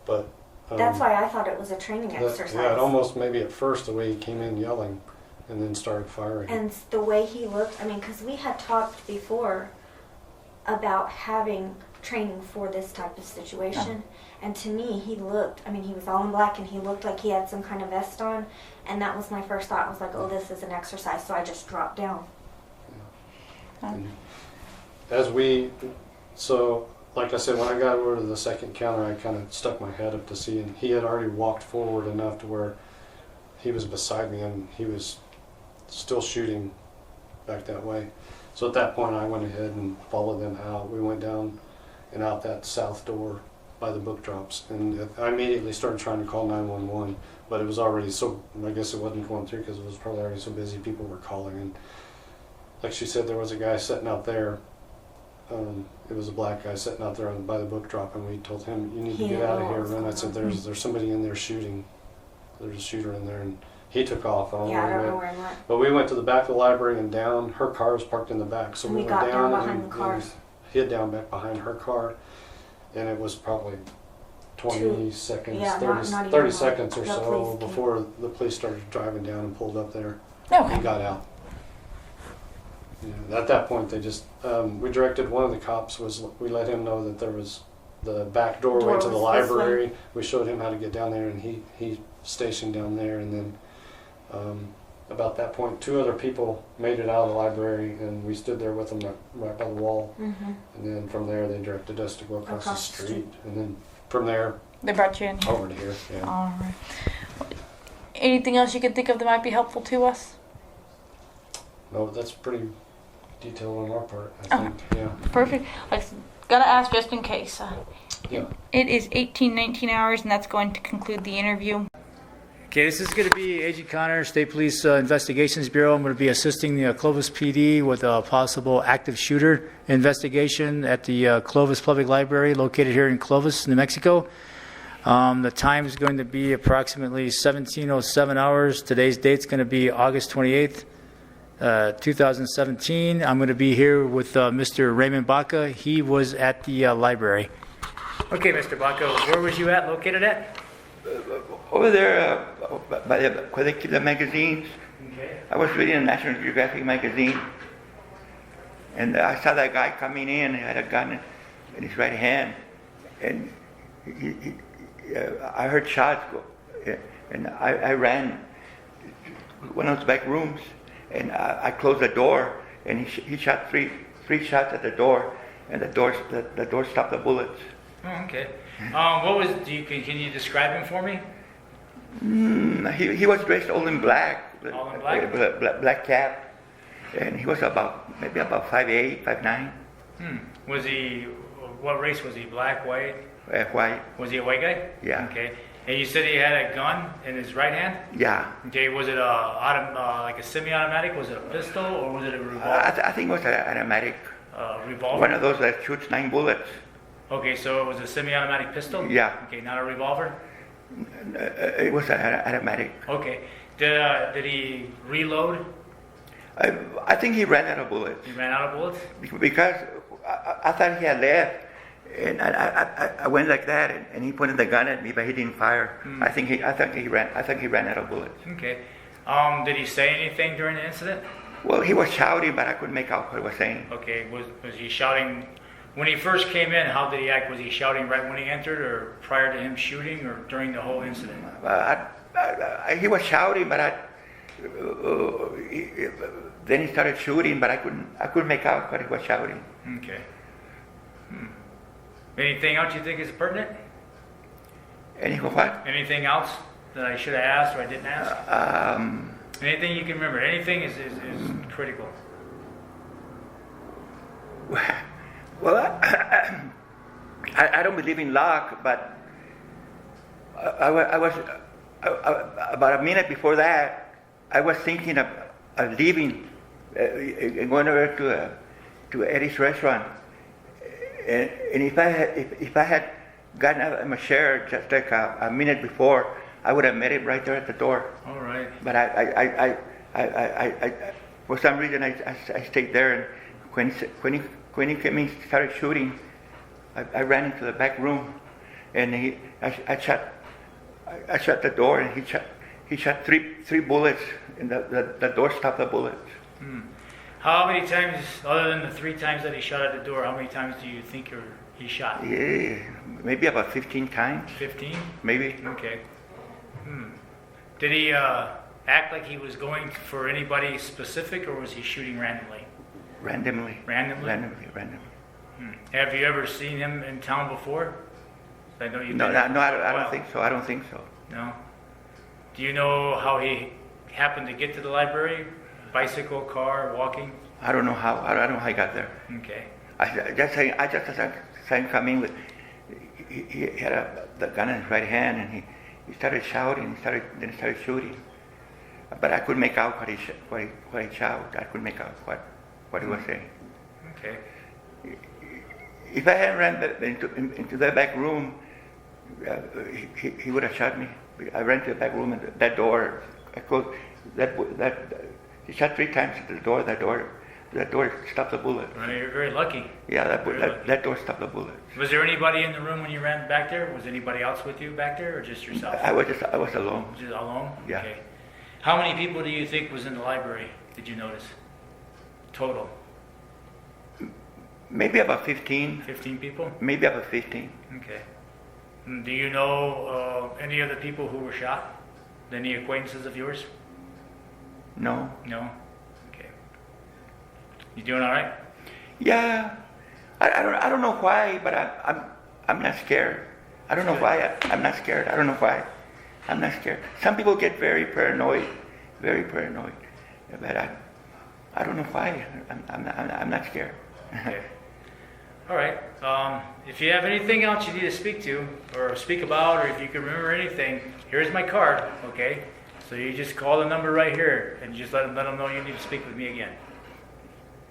but. That's why I thought it was a training exercise. Yeah, it almost maybe at first the way he came in yelling and then started firing. And the way he looked, I mean, because we had talked before about having training for this type of situation. And to me, he looked, I mean, he was all in black, and he looked like he had some kind of vest on. And that was my first thought. I was like, oh, this is an exercise. So I just dropped down. And so like I said, when I got over to the second counter, I kind of stuck my head up to see, and he had already walked forward enough to where he was beside me, and he was still shooting back that way. So at that point, I went ahead and followed them out. We went down and out that south door by the book drops, and I immediately started trying to call 911, but it was already so, I guess it wasn't going through because it was probably already so busy, people were calling. And like she said, there was a guy sitting out there. It was a black guy sitting out there by the book drop, and we told him, you need to get out of here. And I said, there's somebody in there shooting. There's a shooter in there, and he took off. I don't know where he went. But we went to the back of the library and down. Her car was parked in the back, so and we we went got down behind and the cars. hid down back behind her car, and it was probably 20 seconds, yeah, 30, not 30 seconds or the so before the police started driving down and pulled up there. Okay. And got out. Yeah, at that point, they just, we directed one of the cops, we let him know that there was the back doorway to the library. We showed him how to get down there, and he stationed down there, and then about that point, 2 other people made it out of the library, and we stood there with them right by the wall. Mm-hmm. And then from there, they directed us to go across the Across the street, and then from there They brought you in here. over to here. Yeah. All right. Anything else you can think of that might be helpful to us? No, that's pretty detailed on our part, I think. Yeah. Perfect. I gotta ask just in case. Yeah. It is 18-19 hours, and that's going to conclude the interview. Okay, this is going to be Agent Connor, State Police Investigations Bureau. I'm going to be assisting the Clovis PD with a possible active shooter investigation at the Clovis Public Library located here in Clovis, New Mexico. The time is going to be approximately 17:07 hours. Today's date's going to be August 28th, 2017. I'm going to be here with Mr. Raymond Baca. He was at the library. Okay, Mr. Baca, where was you at, located at? Over there, where they keep the magazines. Okay. I was reading a National Geographic magazine, and I saw that guy coming in. He had a gun in his right hand, and I heard shots go, and I ran to one of those back rooms, and I closed the door, and he shot three shots at the door, and the door stopped the bullets. Oh, okay. What was? Can you describe him for me? He was dressed all in black. All in black? Black cap, and he was maybe about 5'8", 5'9". Was he? What race was he? Black, white? White. Was he a white guy? Yeah. Okay. And you said he had a gun in his right hand? Yeah. Okay. Was it like a semi-automatic? Was it a pistol or was it a revolver? I think it was an automatic. Revolver. One of those that shoots 9 bullets. Okay, so it was a semi-automatic pistol? Yeah. Okay, not a revolver? It was an automatic. Okay. Did he reload? I think he ran out of bullets. He ran out of bullets? Because I thought he had left, and I went like that, and he pointed the gun at me, but he didn't fire. I think he ran out of bullets. Okay. Did he say anything during the incident? Well, he was shouting, but I couldn't make out what he was saying. Okay. Was he shouting when he first came in? How did he act? Was he shouting right when he entered, or prior to him shooting, or during the whole incident? He was shouting, but then he started shooting, but I couldn't make out what he was shouting. Okay. Anything else you think is pertinent? What? Anything else that I should have asked or I didn't ask? Anything you can remember? Anything is critical. Well, I don't believe in luck, but I was about a minute before that. I was thinking of leaving and going over to Eddie's restaurant, and if I had gotten out of my chair just like a minute before, I would have met him right there at the door. All right. But I for some reason I stayed there, and when he came in, started shooting, I ran into the back room, and I shut the door, and he shot three bullets, and the door stopped the bullets. How many times, other than the 3 times that he shot at the door, how many times do you think he shot? Yeah, maybe about 15 times. 15? Maybe. Okay. Did he act like he was going for anybody specific, or was he shooting randomly? Randomly. Randomly? Have you ever seen him in town before? I know No, I don't think so. I don't think so. No? Do you know how he happened to get to the library? Bicycle, car, walking? I don't know how. I don't know how he got there. Okay. I just saw him come in with. He had the gun in his right hand, and he started shouting. Then he started shooting. But I couldn't make out what he shouted. I couldn't make out what he was saying. Okay. If I hadn't ran into that back room, he would have shot me. I ran to the back room, and that door, I closed that. He shot 3 times at the door. That door stopped the bullet. Well, you're very lucky. Yeah, that door stopped the bullet. Was there anybody in the room when you ran back there? Was anybody else with you back there, or just yourself? I was alone. Just alone? Yeah. Okay. How many people do you think was in the library? Did you notice? Total. Maybe about 15. 15 people? Maybe about 15. Okay. Do you know any of the people who were shot? Any acquaintances of yours? No. No? Okay. You doing all right? Yeah. I don't know why, but I'm not scared. I don't know why I'm not scared. I don't know why I'm not scared. Some people get very paranoid. But I don't know why I'm not scared. Okay. All right. If you have anything else you need to speak to or speak about, or if you can remember anything, here's my card, okay? So you just call the number right here and just let them know you need to speak with me again.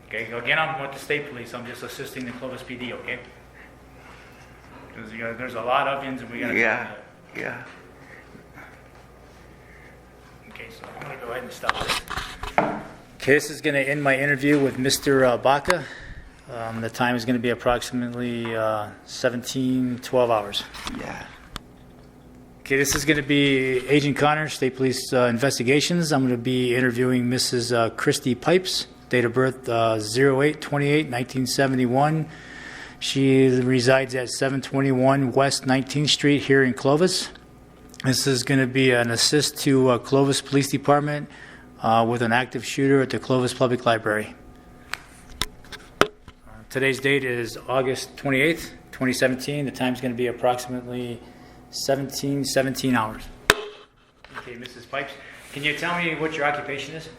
Okay, again, I'm with the state police. I'm just assisting the Clovis PD, okay? Because there's a lot of yins and we got to... Yeah. Okay, so I'm going to go ahead and stop this. Okay, this is going to end my interview with Mr. Baca. The time is going to be approximately 12 hours. Yeah. Okay, this is going to be Agent Connor, State Police Investigations. I'm going to be interviewing Mrs. Christy Pipes, date of birth 08/28/1971. She resides at 721 West 19th Street here in Clovis. This is going to be an assist to Clovis Police Department with an active shooter at the Clovis Public Library. Today's date is August 28th, 2017. The time is going to be approximately 17 hours. Okay, Mrs. Pipes, can you tell me what your occupation is?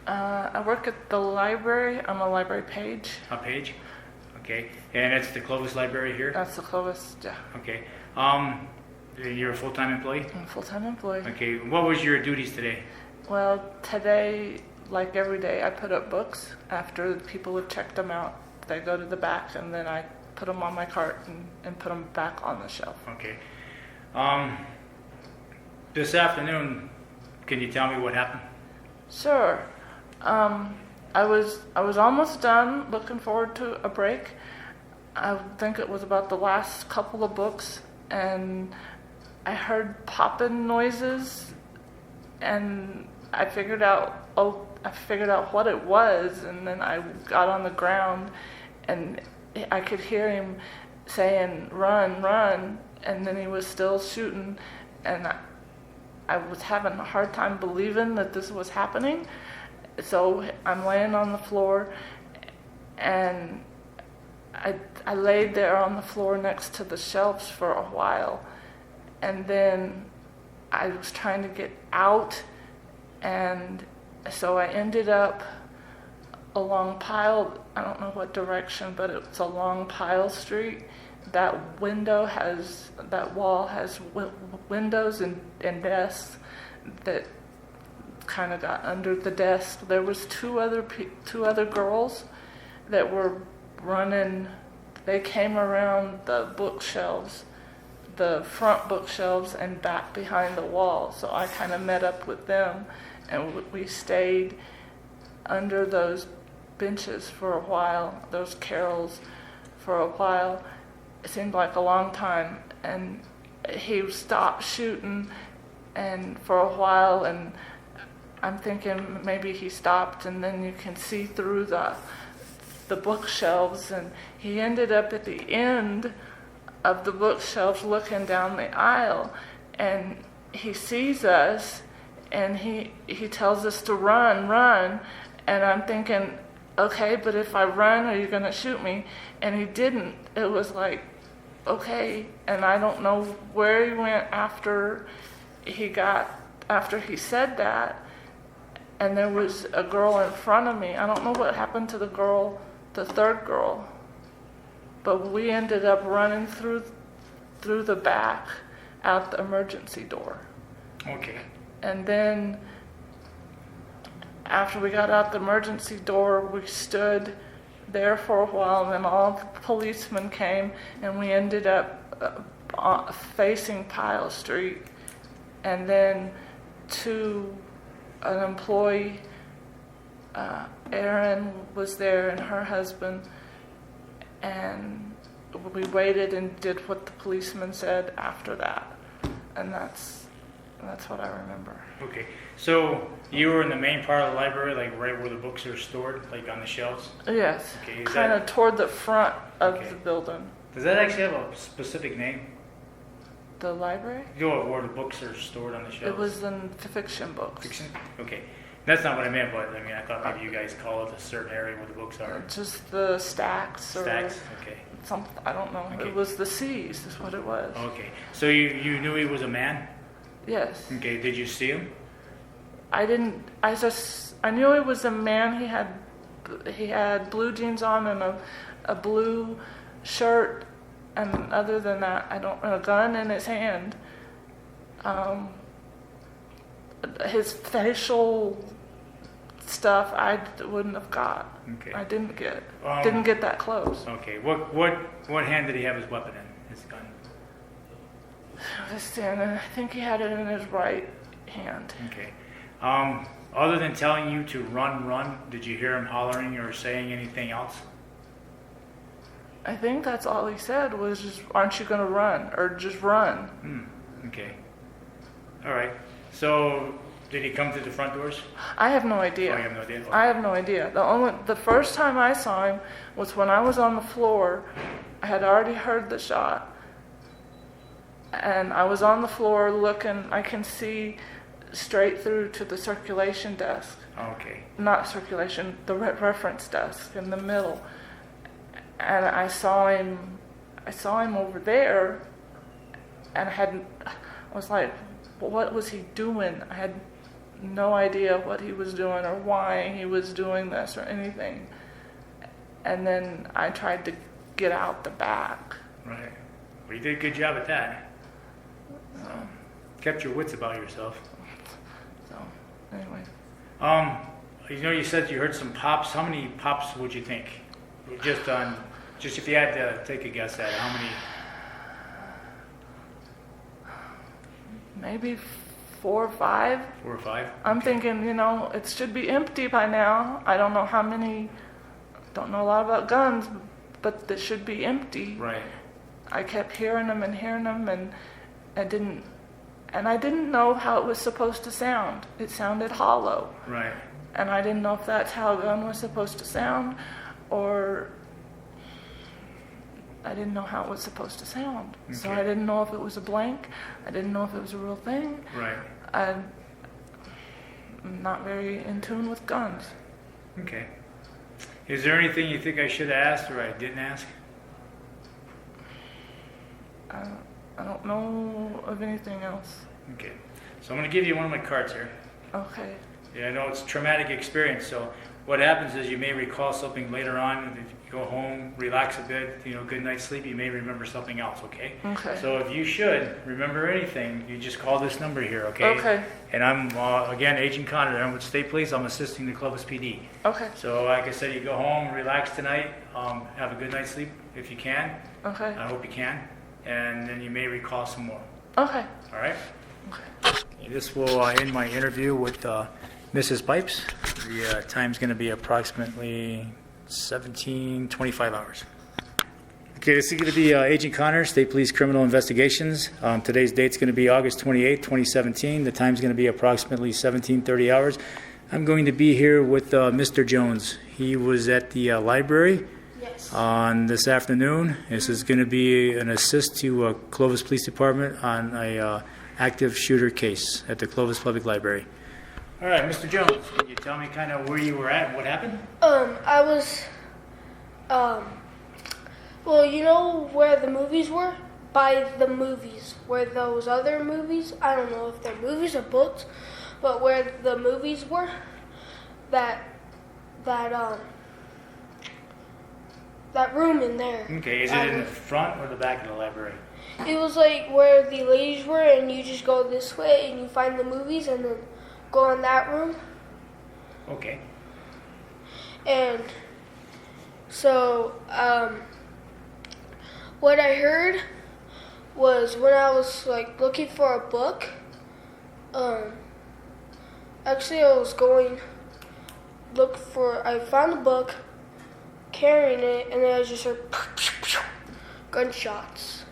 I work at the library. I'm a library page. A page? Okay. And it's the Clovis Library here? That's the Clovis, yeah. Okay. You're a full-time employee? I'm a full-time employee. Okay. What was your duties today? Well, today, like every day, I put up books after people have checked them out. They go to the back, and then I put them on my cart and put them back on the shelf. Okay. This afternoon, can you tell me what happened? Sure. I was almost done, looking forward to a break. I think it was about the last couple of books, and I heard popping noises, and I figured out what it was, and then I got on the ground, and I could hear him saying, "Run, run," and then he was still shooting, and I was having a hard time believing that this was happening. So I'm laying on the floor, and I laid there on the floor next to the shelves for a while, and then I was trying to get out, and so I ended up along Pile, I don't know what direction, but it's along Pile Street. That wall has windows and desks that kind of got under the desk. There was two other girls that were running. They came around the bookshelves, the front bookshelves, and back behind the wall. So I kind of met up with them, and we stayed under those benches for a while, those carrels for a while. It seemed like a long time, and he stopped shooting, and for a while, and I'm thinking maybe he stopped, and then you can see through the bookshelves, and he ended up at the end of the bookshelves looking down the aisle, and he sees us, and he tells us to run, and I'm thinking, okay, but if I run, are you going to shoot me? And he didn't. It was like, okay, and I don't know where he went after he said that. And there was a girl in front of me. I don't know what happened to the third girl. But we ended up running through the back out the emergency door. Okay. And then after we got out the emergency door, we stood there for a while, and then all the policemen came, and we ended up facing Pile Street. And then an employee, Erin, was there, and her husband, and we waited and did what the policeman said after that, and that's what I remember. Okay, so you were in the main part of the library, like right where the books are stored, like on the shelves? Yes, okay, kind of toward the front of the building. Does that actually have a specific name? The library? You know where the books are stored on the shelves? It was in fiction books. Fiction? Okay. That's not what I meant, but I mean, I thought maybe you guys call it a certain area where the books are. Just the stacks. Stacks? Okay. Something, I don't know. Okay. It was the C's, is what it was. Okay. So you knew he was a man? Yes. Okay. Did you see him? I didn't. I knew he was a man. He had blue jeans on and a blue shirt, and other than that, a gun in his hand. His facial stuff, I wouldn't have got. Okay. I didn't get that close. Okay. What hand did he have his weapon in? His gun. I think he had it in his right hand. Okay. Other than telling you to run, did you hear him hollering or saying anything else? I think that's all he said was just, aren't you going to run? Or just run. Okay. All right. So, did he come through the front doors? I have no idea. Oh, you have no idea? I have no idea. The first time I saw him was when I was on the floor. I had already heard the shot. And I was on the floor looking. I can see straight through to the circulation desk. Okay. Not circulation, the reference desk in the middle. And I saw him over there, and I was like, what was he doing? I had no idea what he was doing or why he was doing this or anything. And then I tried to get out the back. Right. Well, you did a good job at that. Kept your wits about yourself. So, anyway. You said you heard some pops. How many pops would you think? Just if you had to take a guess at it, how many? Maybe 4 or 5. 4 or 5? I'm thinking, it should be empty by now. I don't know how many, don't know a lot about guns, but it should be empty. Right. I kept hearing them, and I didn't know how it was supposed to sound. It sounded hollow. Right. And I didn't know if that's how a gun was supposed to sound, or I didn't know how it was supposed to sound. Okay. So I didn't know if it was a blank. I didn't know if it was a real thing. Right. I'm not very in tune with guns. Okay. Is there anything you think I should have asked or I didn't ask? I don't know of anything else. Okay. So I'm going to give you one of my cards here. Okay. Yeah, I know it's a traumatic experience, so what happens is you may recall something later on, and if you go home, relax a bit, good night's sleep, you may remember something else, okay? Okay. So if you should remember anything, you just call this number here, okay? Okay. And I'm, again, Agent Connor, I'm with State Police, I'm assisting the Clovis PD. Okay. So like I said, you go home, relax tonight, have a good night's sleep if you can. Okay. I hope you can. And then you may recall some more. Okay. All right? Okay. This will end my interview with Mrs. Pipes. The time's going to be approximately 17:25 hours. Okay, this is going to be Agent Connor, State Police Criminal Investigations. Today's date's going to be August 28, 2017. The time's going to be approximately 17:30 hours. I'm going to be here with Mr. Jones. He was at the library on this afternoon. This is going to be an assist to Clovis Police Department on a active shooter case at the Clovis Public Library. All right, Mr. Jones, can you tell me kind of where you were at and what happened? I was, well, you know where the movies were? By the movies. Where those other movies, I don't know if they're movies or books, but where the movies were, that room in there. Okay, is it in the front or the back of the library? It was like where the ladies were, and you just go this way and you find the movies and then go in that room. Okay. And so, what I heard was when I was like looking for a book, actually I was going I found a book, carrying it, and then I just heard gunshots.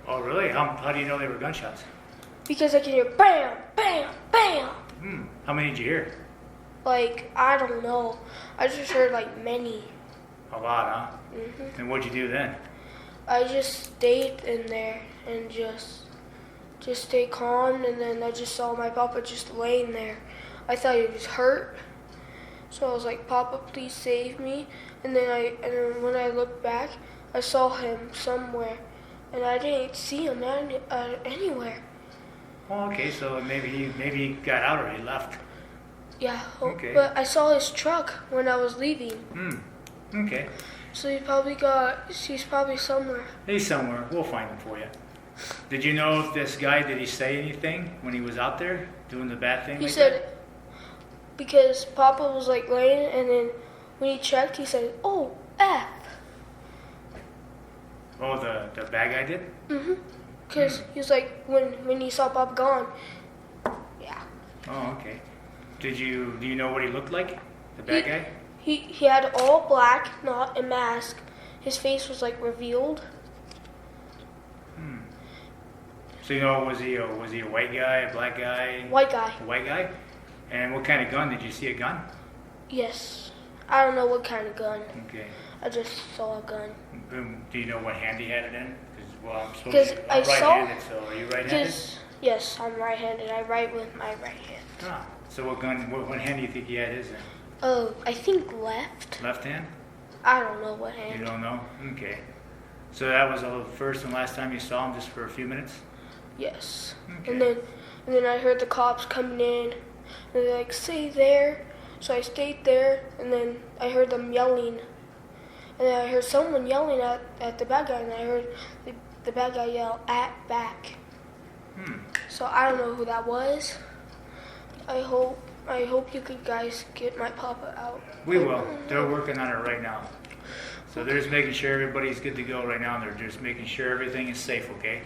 Oh, really? How do you know they were gunshots? Because I can hear bam, bam, bam. How many did you hear? Like, I don't know. I just heard like many. A lot, huh? Mm-hmm. And what'd you do then? I just stayed in there and just stay calm, and then I just saw my papa just laying there I thought he was hurt. So I was like, Papa, please save me. And then when I looked back, I saw him somewhere, and I didn't see him anywhere. Oh, okay, so maybe he got out or he left. Yeah, Okay. but I saw his truck when I was leaving. Okay. So he's probably somewhere. He's somewhere. We'll find him for you. Did you know if this guy, did he say anything when he was out there doing the bad thing? He like said, that? because Papa was like laying, and then when he checked, he said, "Oh, F." Oh, the bad guy did? Because he was like, when he saw Papa gone, yeah. Oh, okay. Do you know what he looked like? The bad guy? He had all black, not a mask. His face was like revealed. So you know, was he a white guy, a black guy? White guy. A white guy? And what kind of gun? Did you see a gun? Yes. I don't know what kind of gun. Okay. I just saw a gun. Do you know what hand he had it in? I'm supposed Because to. I I'm saw. right-handed, so are you right-handed? Yes, I'm right-handed. I write with my right hand. Ah. So what hand do you think he had his in? Oh, I think left. Left hand? I don't know what hand. You don't know? Okay. So that was the first and last time you saw him, just for a few minutes? Yes. Okay. And then I heard the cops coming in, and they're like, "Stay there." So I stayed there, and then I heard them yelling, and then I heard someone yelling at the bad guy, and I heard the bad guy yell "at back." So I don't know who that was. I hope you could guys get my Papa out. We will. They're working on it right now. So they're just making sure everybody's good to go right now. They're just making sure everything is safe, okay?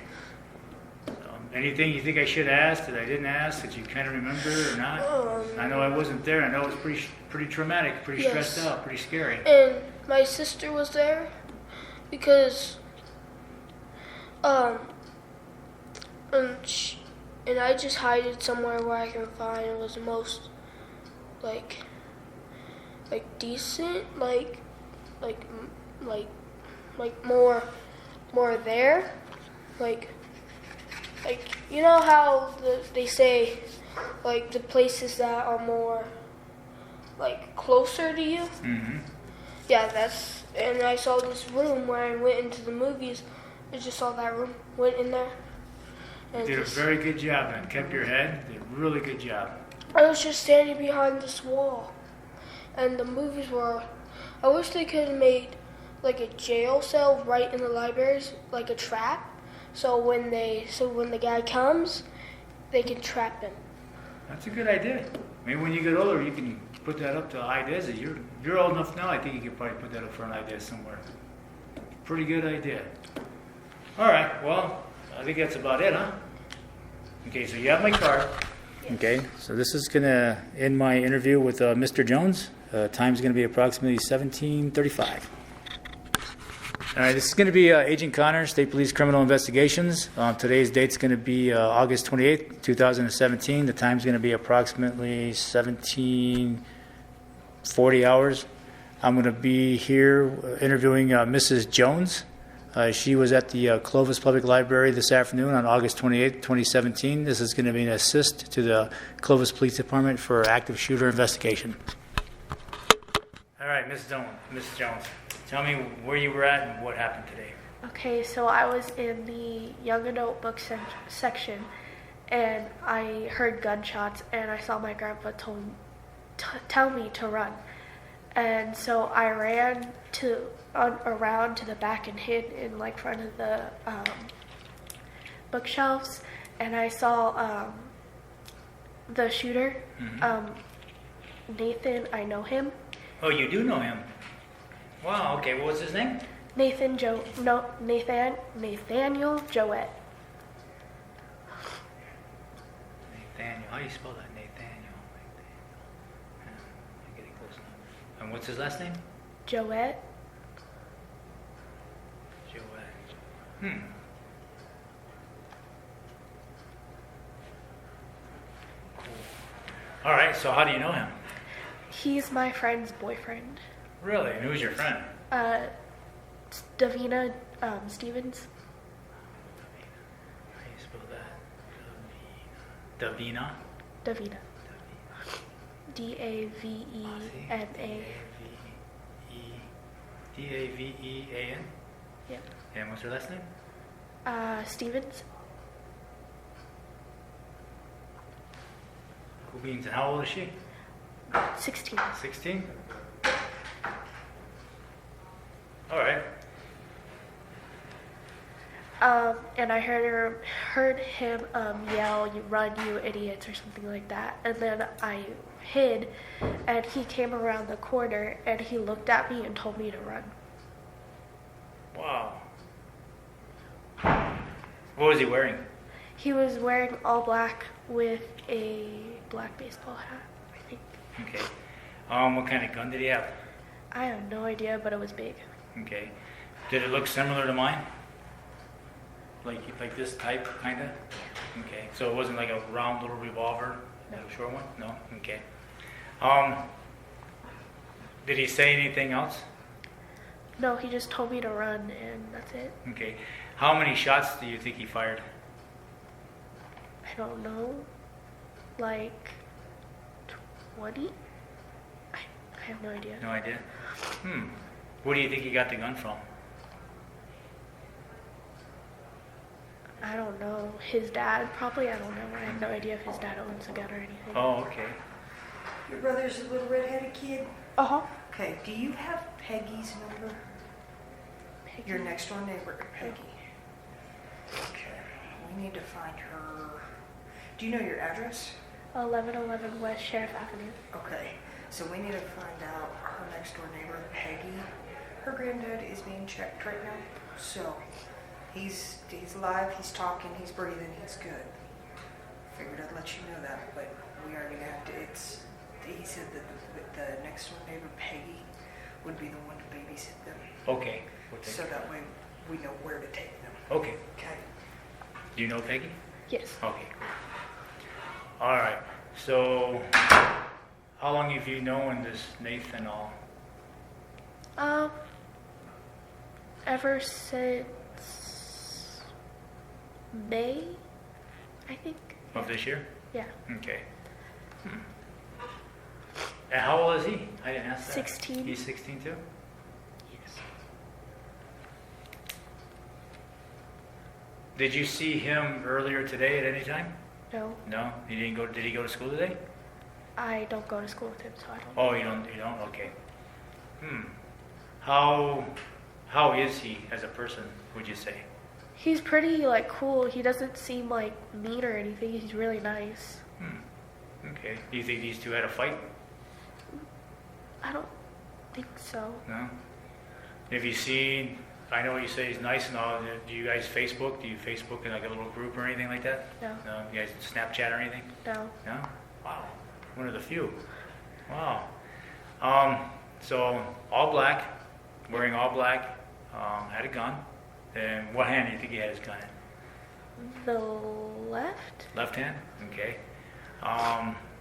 Anything you think I should ask that I didn't ask that you kind of remember or not? I know I wasn't there. I know it was pretty traumatic, pretty stressed out, pretty scary. And my sister was there because and I just hid it somewhere where I can find it was the most like decent, like more there, like you know how they say like the places that are more like closer to you. Yeah, and I saw this room where I went into the movies. I just saw that room, went in there. And Did a very good job, man. Kept your head. Did a really good job. I was just standing behind this wall, and the movies were. I wish they could have made like a jail cell right in the libraries, like a trap. So when the guy comes, they can trap him. That's a good idea. Maybe when you get older, you can put that up to ideas. You're old enough now. I think you could probably put that up for an idea somewhere. Pretty good idea. All right. Well, I think that's about it, huh? Okay. So you have my card. Okay. So this is gonna end my interview with Mr. Jones. Time's gonna be approximately 17:35. All right, this is going to be Agent Connor, State Police Criminal Investigations. Today's date's going to be August 28th, 2017. The time's going to be approximately 17:40 hours. I'm going to be here interviewing Mrs. Jones. She was at the Clovis Public Library this afternoon on August 28th, 2017. This is going to be an assist to the Clovis Police Department for active shooter investigation. All right, Ms. Jones. Tell me where you were at and what happened today. Okay, so I was in the young adult book section, and I heard gunshots, and I saw my grandpa tell me to run. And so I ran around to the back and hid in like front of the bookshelves, and I saw the shooter, Nathan. I know him. Oh, you do know him? Wow, okay, what was his name? Nathaniel Joette. Nathaniel, how do you spell that? Nathaniel. I'm getting close now. And what's his last name? Joette. Cool. All right, so how do you know him? He's my friend's boyfriend. Really? And who's your friend? Davina Stevens. How do you spell that? Davina? Davina. Davena. Davean. Yep. And what's her last name? Stevens. Cool beans. And how old is she? 16. 16? All right. And I heard him yell, "You run, you idiots," or something like that. And then I hid, and he came around the corner, and he looked at me and told me to run. Wow. What was he wearing? He was wearing all black with a black baseball hat, I think. Okay. What kind of gun did he have? I have no idea, but it was big. Okay. Did it look similar to mine? Like this type, kind of? Okay. So it wasn't like a round little revolver? No. A short one? No? Okay. Did he say anything else? No, he just told me to run, and that's it. Okay. How many shots do you think he fired? I don't know. Like 20? I have no idea. No idea? Where do you think he got the gun from? I don't know. His dad, probably. I don't know. I have no idea if his dad owns a gun or anything. Oh, okay. Your brother's a little redheaded kid? Uh-huh. Okay, do you have Peggy's number? Peggy. Your next door neighbor, Peggy. Okay, we need to find her. Do you know your address? 1111 West Sheriff Avenue. Okay, so we need to find out her next door neighbor, Peggy. Her granddad is being checked right now, so he's alive, he's talking, he's breathing, he's good. Figured I'd let you know that, but we are gonna have to. He said that the next door neighbor, Peggy, would be the one to babysit them. Okay. We'll take So care. that way we know where to take them. Okay. Okay. Do you know Peggy? Yes. Okay, cool. All right. So, how long have you known this Nathan all? Ever since May, I think. Of this year? Yeah. Okay. And how old is he? I didn't ask that. 16. He's 16 too? Yes. Did you see him earlier today at any time? No, No? He didn't go. Did he go to school today? I don't go to school with him, so I don't. Oh, you don't. Okay. How is he as a person, would you say? He's pretty cool. He doesn't seem mean or anything. He's really nice. Okay. Do you think these two had a fight? I don't think so. No? Have you seen, I know you say he's nice and all, do you guys Facebook? Do you Facebook in a little group or anything like that? No. No? You guys Snapchat or anything? No. No? Wow. One of the few. Wow. So all black, wearing all black, had a gun. And what hand do you think he had his gun in? The left? Left hand? Okay.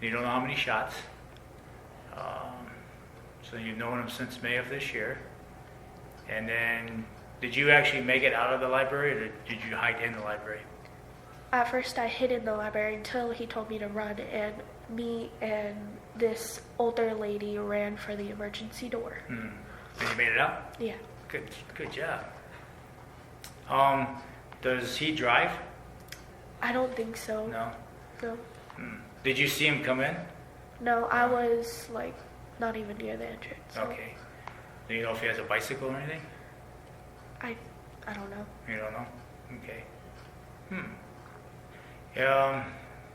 You don't know how many shots. So you've known him since May of this year. And then, did you actually make it out of the library, or did you hide in the library? At first, I hid in the library until he told me to run, and me and this older lady ran for the emergency door. And you made it out? Yeah. Good job. Does he drive? I don't think so. No. No. Did you see him come in? No, I was not even near the entrance. So Okay. Do you know if he has a bicycle or anything? I don't know. You don't know? Okay.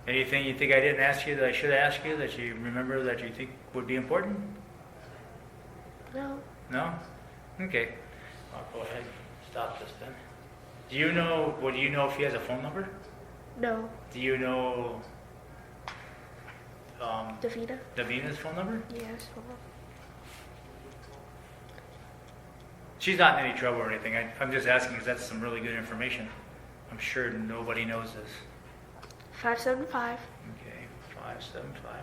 Anything you think I didn't ask you that I should ask you that you remember that you think would be important? No. No? Okay. I'll go ahead and stop this then. Do you know if he has a phone number? No. Do you know Davina? Davina's phone number? Yes. She's not in any trouble or anything. I'm just asking because that's some really good information. I'm sure nobody knows this. 575 Okay, 575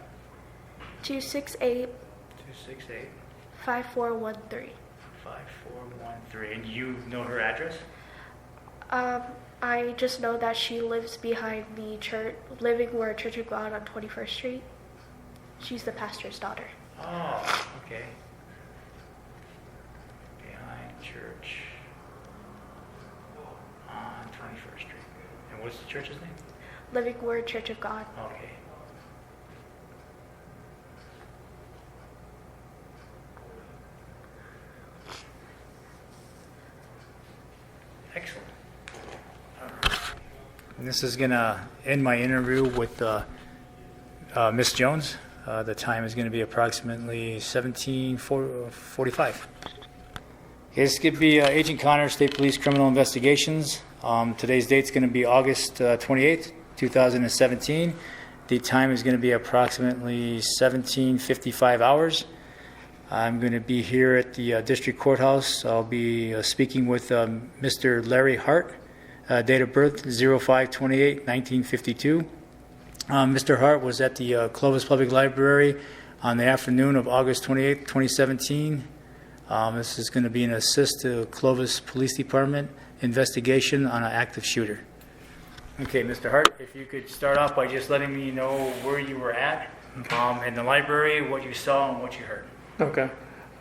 268 268 5413. 5413. And you know her address? I just know that she lives behind the church, living where Church of God on 21st Street. She's the pastor's daughter. Oh, okay. Behind church on 21st Street. And what's the church's name? Living Word Church of God. Okay. Excellent. And this is going to end my interview with Miss Jones. The time is going to be approximately 17:45. This could be Agent Connor, State Police Criminal Investigations. Today's date is going to be August 28th, 2017. The time is going to be approximately 17:55 hours. I'm going to be here at the District Courthouse. I'll be speaking with Mr. Larry Hart, date of birth 05/28/1952. Mr. Hart was at the Clovis Public Library on the afternoon of August 28th, 2017. This is going to be an assist to Clovis Police Department investigation on an active shooter. Okay, Mr. Hart, if you could start off by just letting me know where you were at in the library, what you saw and what you heard. Okay.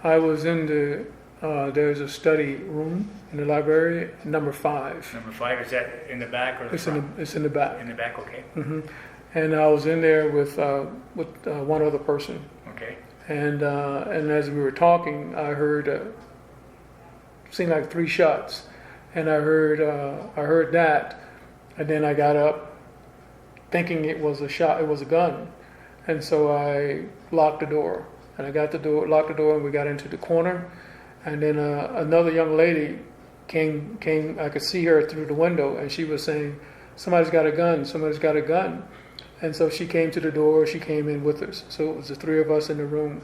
I was in the, there's a study room in the library, number 5. Number 5, is that in the back or the front? It's in the back. In the back, okay. Mm-hmm. And I was in there with one other person. Okay. And as we were talking, I heard seemed like 3 shots, and I heard that, and then I got up, thinking it was a shot, it was a gun, and so I locked the door, and locked the door, and we got into the corner, and then another young lady came. I could see her through the window, and she was saying, "Somebody's got a gun! Somebody's got a gun!" And so she came to the door, she came in with us. So it was the 3 of us in the room.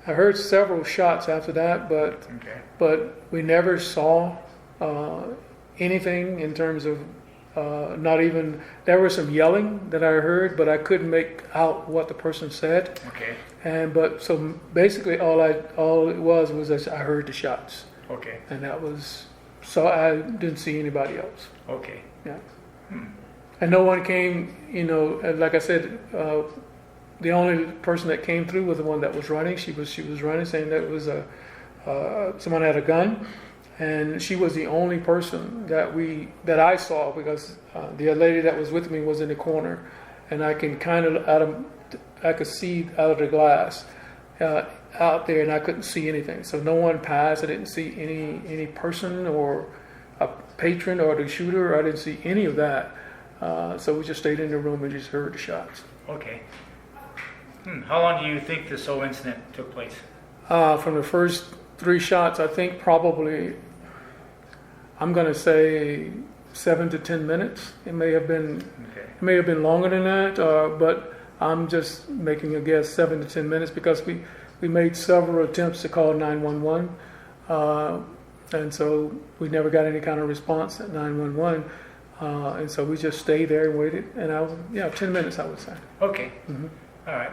I heard several shots after that, but we never saw anything in terms of, not even, there was some yelling that I heard, but I couldn't make out what the person said. Okay. So basically all it was that I heard the shots. Okay. And that was, so I didn't see anybody else. Okay. Yeah. And no one came, like I said, the only person that came through was the one that was running. She was running, saying that it was someone had a gun, and she was the only person that I saw, because the lady that was with me was in the corner, and I can I could see out of the glass out there, and I couldn't see anything. So no one passed. I didn't see any person or a patron or the shooter. I didn't see any of that. So we just stayed in the room and just heard the shots. Okay. How long do you think this whole incident took place? From the first 3 shots, I think probably, I'm going to say 7 to 10 minutes. It may have been, It may have been longer than that, but I'm just making a guess, 7 to 10 minutes, because we made several attempts to call 911, and so we never got any kind of response at 911. And so we just stayed there and waited, and 10 minutes, I would say. Okay. Mm-hmm. All right.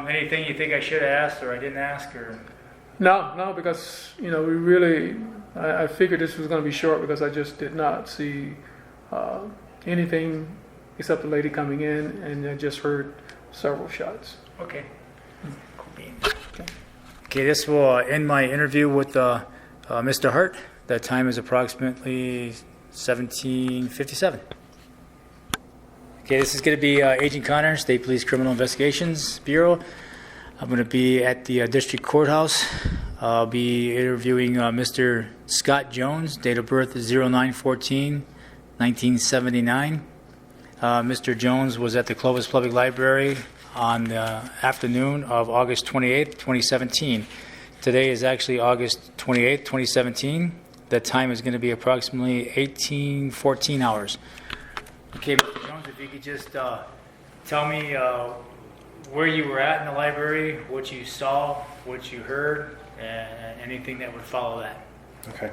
Anything you think I should have asked or I didn't ask, or? No, because we really, I figured this was going to be short, because I just did not see anything except the lady coming in, and I just heard several shots. Okay. Okay, this will end my interview with Mr. Hart. That time is approximately 17:57. Okay, this is going to be Agent Connor, State Police Criminal Investigations Bureau. I'm going to be at the District Courthouse. I'll be interviewing Mr. Scott Jones, date of birth 09/14/1979. Mr. Jones was at the Clovis Public Library on the afternoon of August 28th, 2017. Today is actually August 28th, 2017. The time is going to be approximately 18:14 hours. Okay, Mr. Jones, if you could just tell me where you were at in the library, what you saw, what you heard, and anything that would follow that. Okay.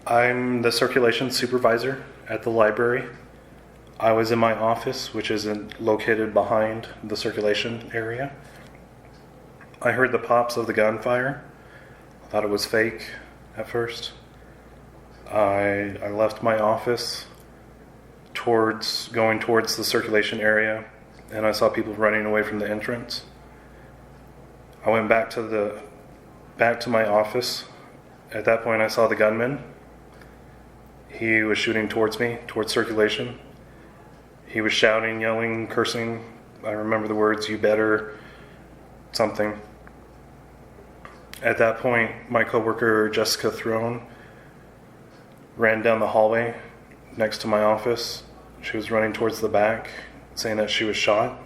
I'm the circulation supervisor at the library. I was in my office, which is located behind the circulation area. I heard the pops of the gunfire. I thought it was fake at first. I left my office going towards the circulation area, and I saw people running away from the entrance. I went back to my office. At that point, I saw the gunman. He was shooting towards me, towards circulation. He was shouting, yelling, cursing. I remember the words, "You better," something. At that point, my coworker Jessica Throne ran down the hallway next to my office. She was running towards the back, saying that she was shot.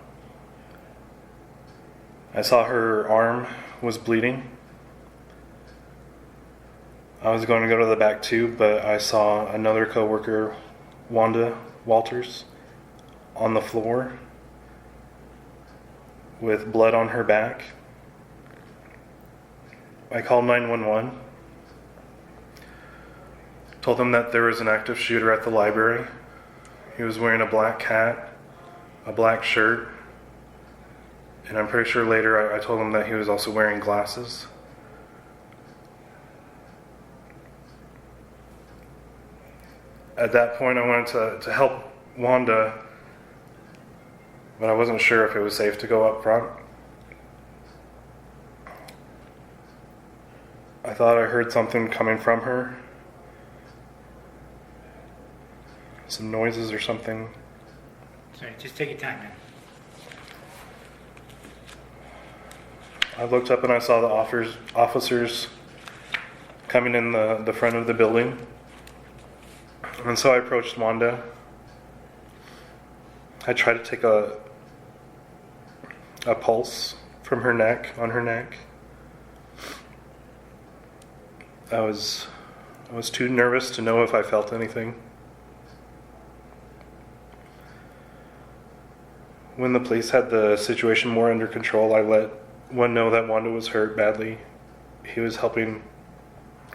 I saw her arm was bleeding. I was going to go to the back too, but I saw another coworker, Wanda Walters, on the floor with blood on her back. I called 911, told them that there was an active shooter at the library. He was wearing a black hat, a black shirt, and I'm pretty sure later I told them that he was also wearing glasses. At that point, I wanted to help Wanda, but I wasn't sure if it was safe to go up front. I thought I heard something coming from her. Some noises or something. Sorry, just take your time, man. I looked up and I saw the officers coming in the front of the building. And so I approached Wanda. I tried to take a pulse from her neck, on her neck. I was too nervous to know if I felt anything. When the police had the situation more under control, I let one know that Wanda was hurt badly. He was helping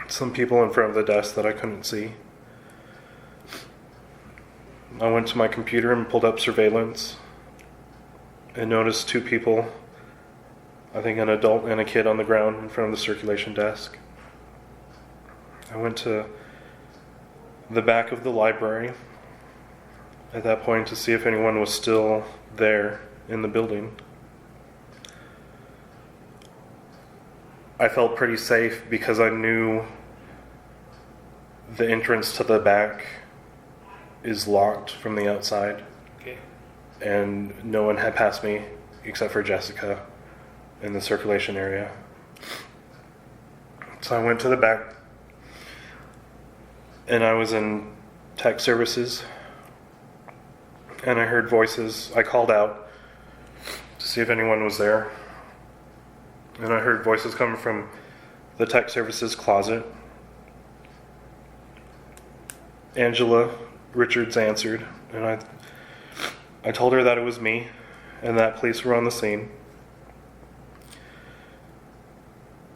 some people in front of the desk that I couldn't see. I went to my computer and pulled up surveillance and noticed two people, I think an adult and a kid, on the ground in front of the circulation desk. I went to the back of the library at that point to see if anyone was still there in the building. I felt pretty safe because I knew the entrance to the back is locked from the outside. Okay. And no one had passed me except for Jessica in the circulation area. So I went to the back and I was in tech services and I heard voices. I called out to see if anyone was there. And I heard voices coming from the tech services closet. Angela Richards answered, and I told her that it was me and that police were on the scene.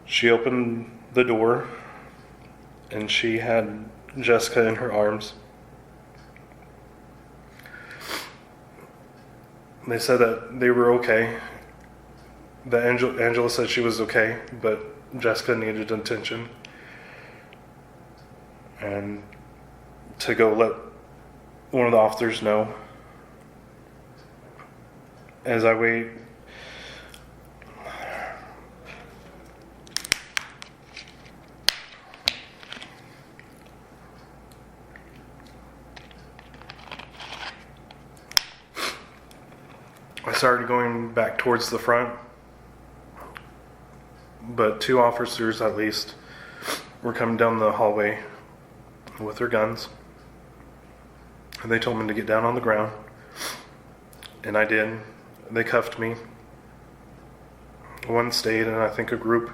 She opened the door and she had Jessica in her arms. They said that they were okay. That Angela said she was okay, but Jessica needed attention. And to go let one of the officers know. As I wait, I started going back towards the front, but two officers at least were coming down the hallway with their guns. And they told me to get down on the ground, and I did. They cuffed me. One stayed, and I think a group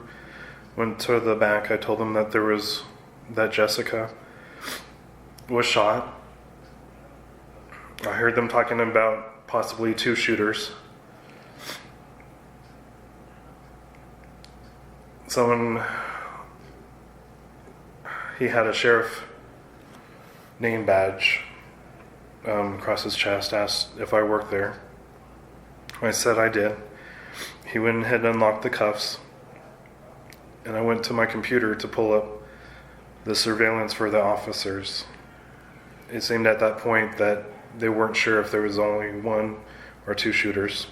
went to the back. I told them that Jessica was shot. I heard them talking about possibly two shooters. He had a sheriff name badge across his chest, asked if I worked there. I said I did. He went ahead and unlocked the cuffs, and I went to my computer to pull up the surveillance for the officers. It seemed at that point that they weren't sure if there was only one or 2 shooters.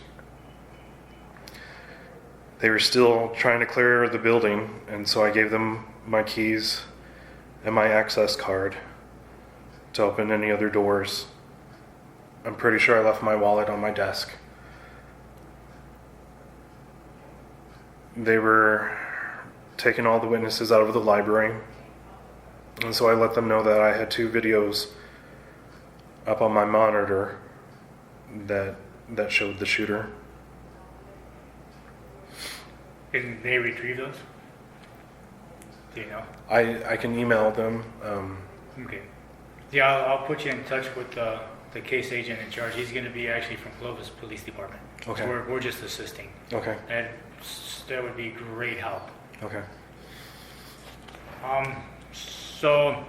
They were still trying to clear the building, and so I gave them my keys and my access card to open any other doors. I'm pretty sure I left my wallet on my desk. They were taking all the witnesses out of the library, and so I let them know that I had 2 videos up on my monitor that showed the shooter. Can they retrieve those? Do you know? I can email them. Okay. Yeah, I'll put you in touch with the case agent in charge. He's going to be actually from Clovis Police Department. Okay. So we're just assisting. Okay. That would be great help. Okay. So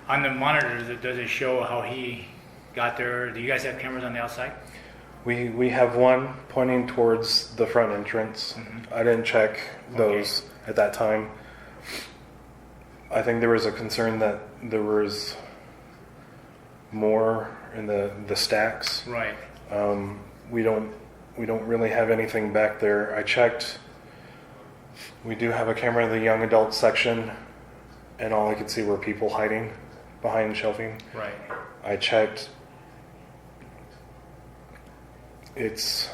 on the monitor, does it show how he got there? Do you guys have cameras on the outside? We have one pointing towards the front entrance. I didn't check those at that time. I think there was a concern that there was more in the stacks. Right. We don't really have anything back there. I checked. We do have a camera in the young adult section, and all I could see were people hiding behind shelving. Right. I checked. It's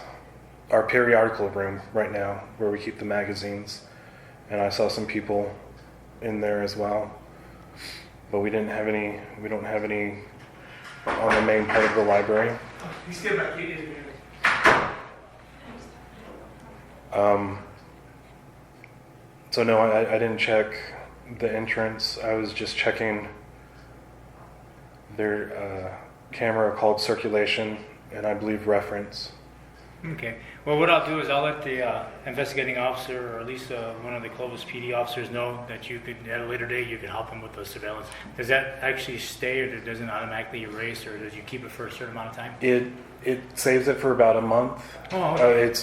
our periodical room right now where we keep the magazines, and I saw some people in there as well, but we don't have any on the main part of the library. So no, I didn't check the entrance. I was just checking their camera called circulation, and I believe reference. Okay. Well, what I'll do is I'll let the investigating officer, or at least one of the Clovis PD officers, know that you could, at a later date, you could help them with the surveillance. Does that actually stay, or does it automatically erase, or does you keep it for a certain amount of time? It saves it for about a month. Oh, okay.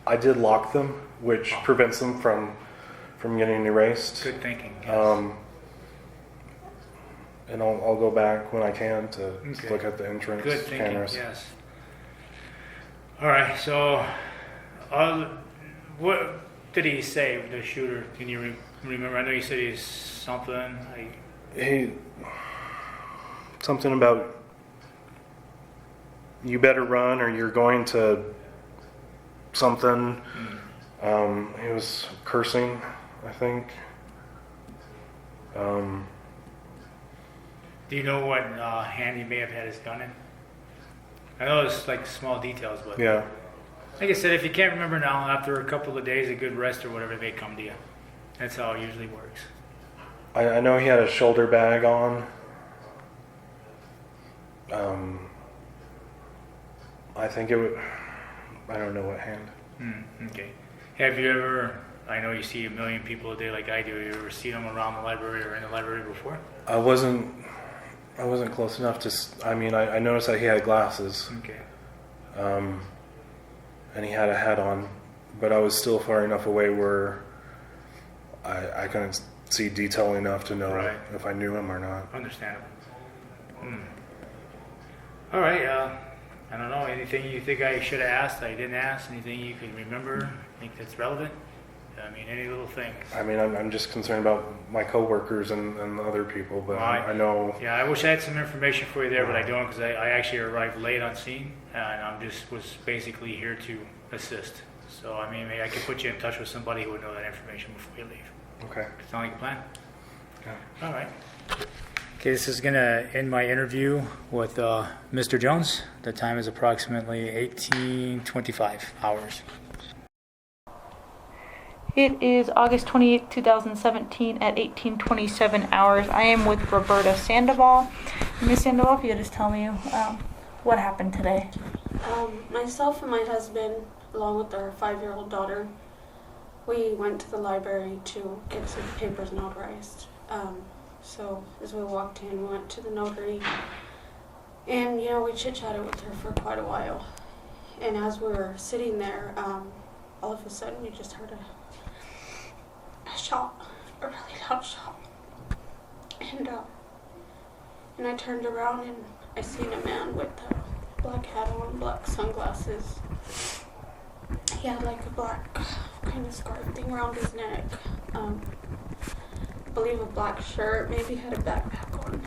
I did lock them, which prevents them from getting erased. Good thinking. Yes. And I'll go back when I can to look at the entrance Good thinking, cameras. yes. All right, so what did he say, the shooter? Can you remember? I know you said he's something. Something about you better run or you're going to something. He was cursing, I think. Do you know what hand he may have had his gun in? I know it's like small details, but yeah. Like I said, if you can't remember now, after a couple of days, a good rest or whatever, they come to you. That's how it usually works. I know he had a shoulder bag on. I think it would. I don't know what hand. Okay. Have you ever? I know you see a million people a day like I do. You ever seen them around the library or in the library before? I wasn't close enough to. I mean, I noticed that he had glasses. Okay. And he had a hat on, but I was still far enough away where I couldn't see detail enough to know if I knew him or not. Understandable. All right. I don't know. Anything you think I should have asked I didn't ask? Anything you can remember? Think that's relevant? I mean, any little thing. I mean, I'm just concerned about my coworkers and other people, but I know. Yeah, I wish I had some information for you there, but I don't, because I actually arrived late on scene, and was basically here to assist. So, I mean, maybe I could put you in touch with somebody who would know that information before you leave. Okay. Sound like a plan? Yeah. All right. Okay, this is going to end my interview with Mr. Jones. The time is approximately 18:25 hours. It is August 28th, 2017 at 18:27 hours. I am with Roberta Sandoval. Ms. Sandoval, if you could just tell me what happened today. Myself and my husband, along with our 5-year-old daughter, we went to the library to get some papers notarized. So as we walked in, we went to the notary, and we chit-chatted with her for quite a while. And as we were sitting there, all of a sudden we just heard a shot, a really loud shot. And I turned around and I seen a man with black hat on, black sunglasses. He had like a black kind of scarf thing around his neck. I believe a black shirt, maybe had a backpack on.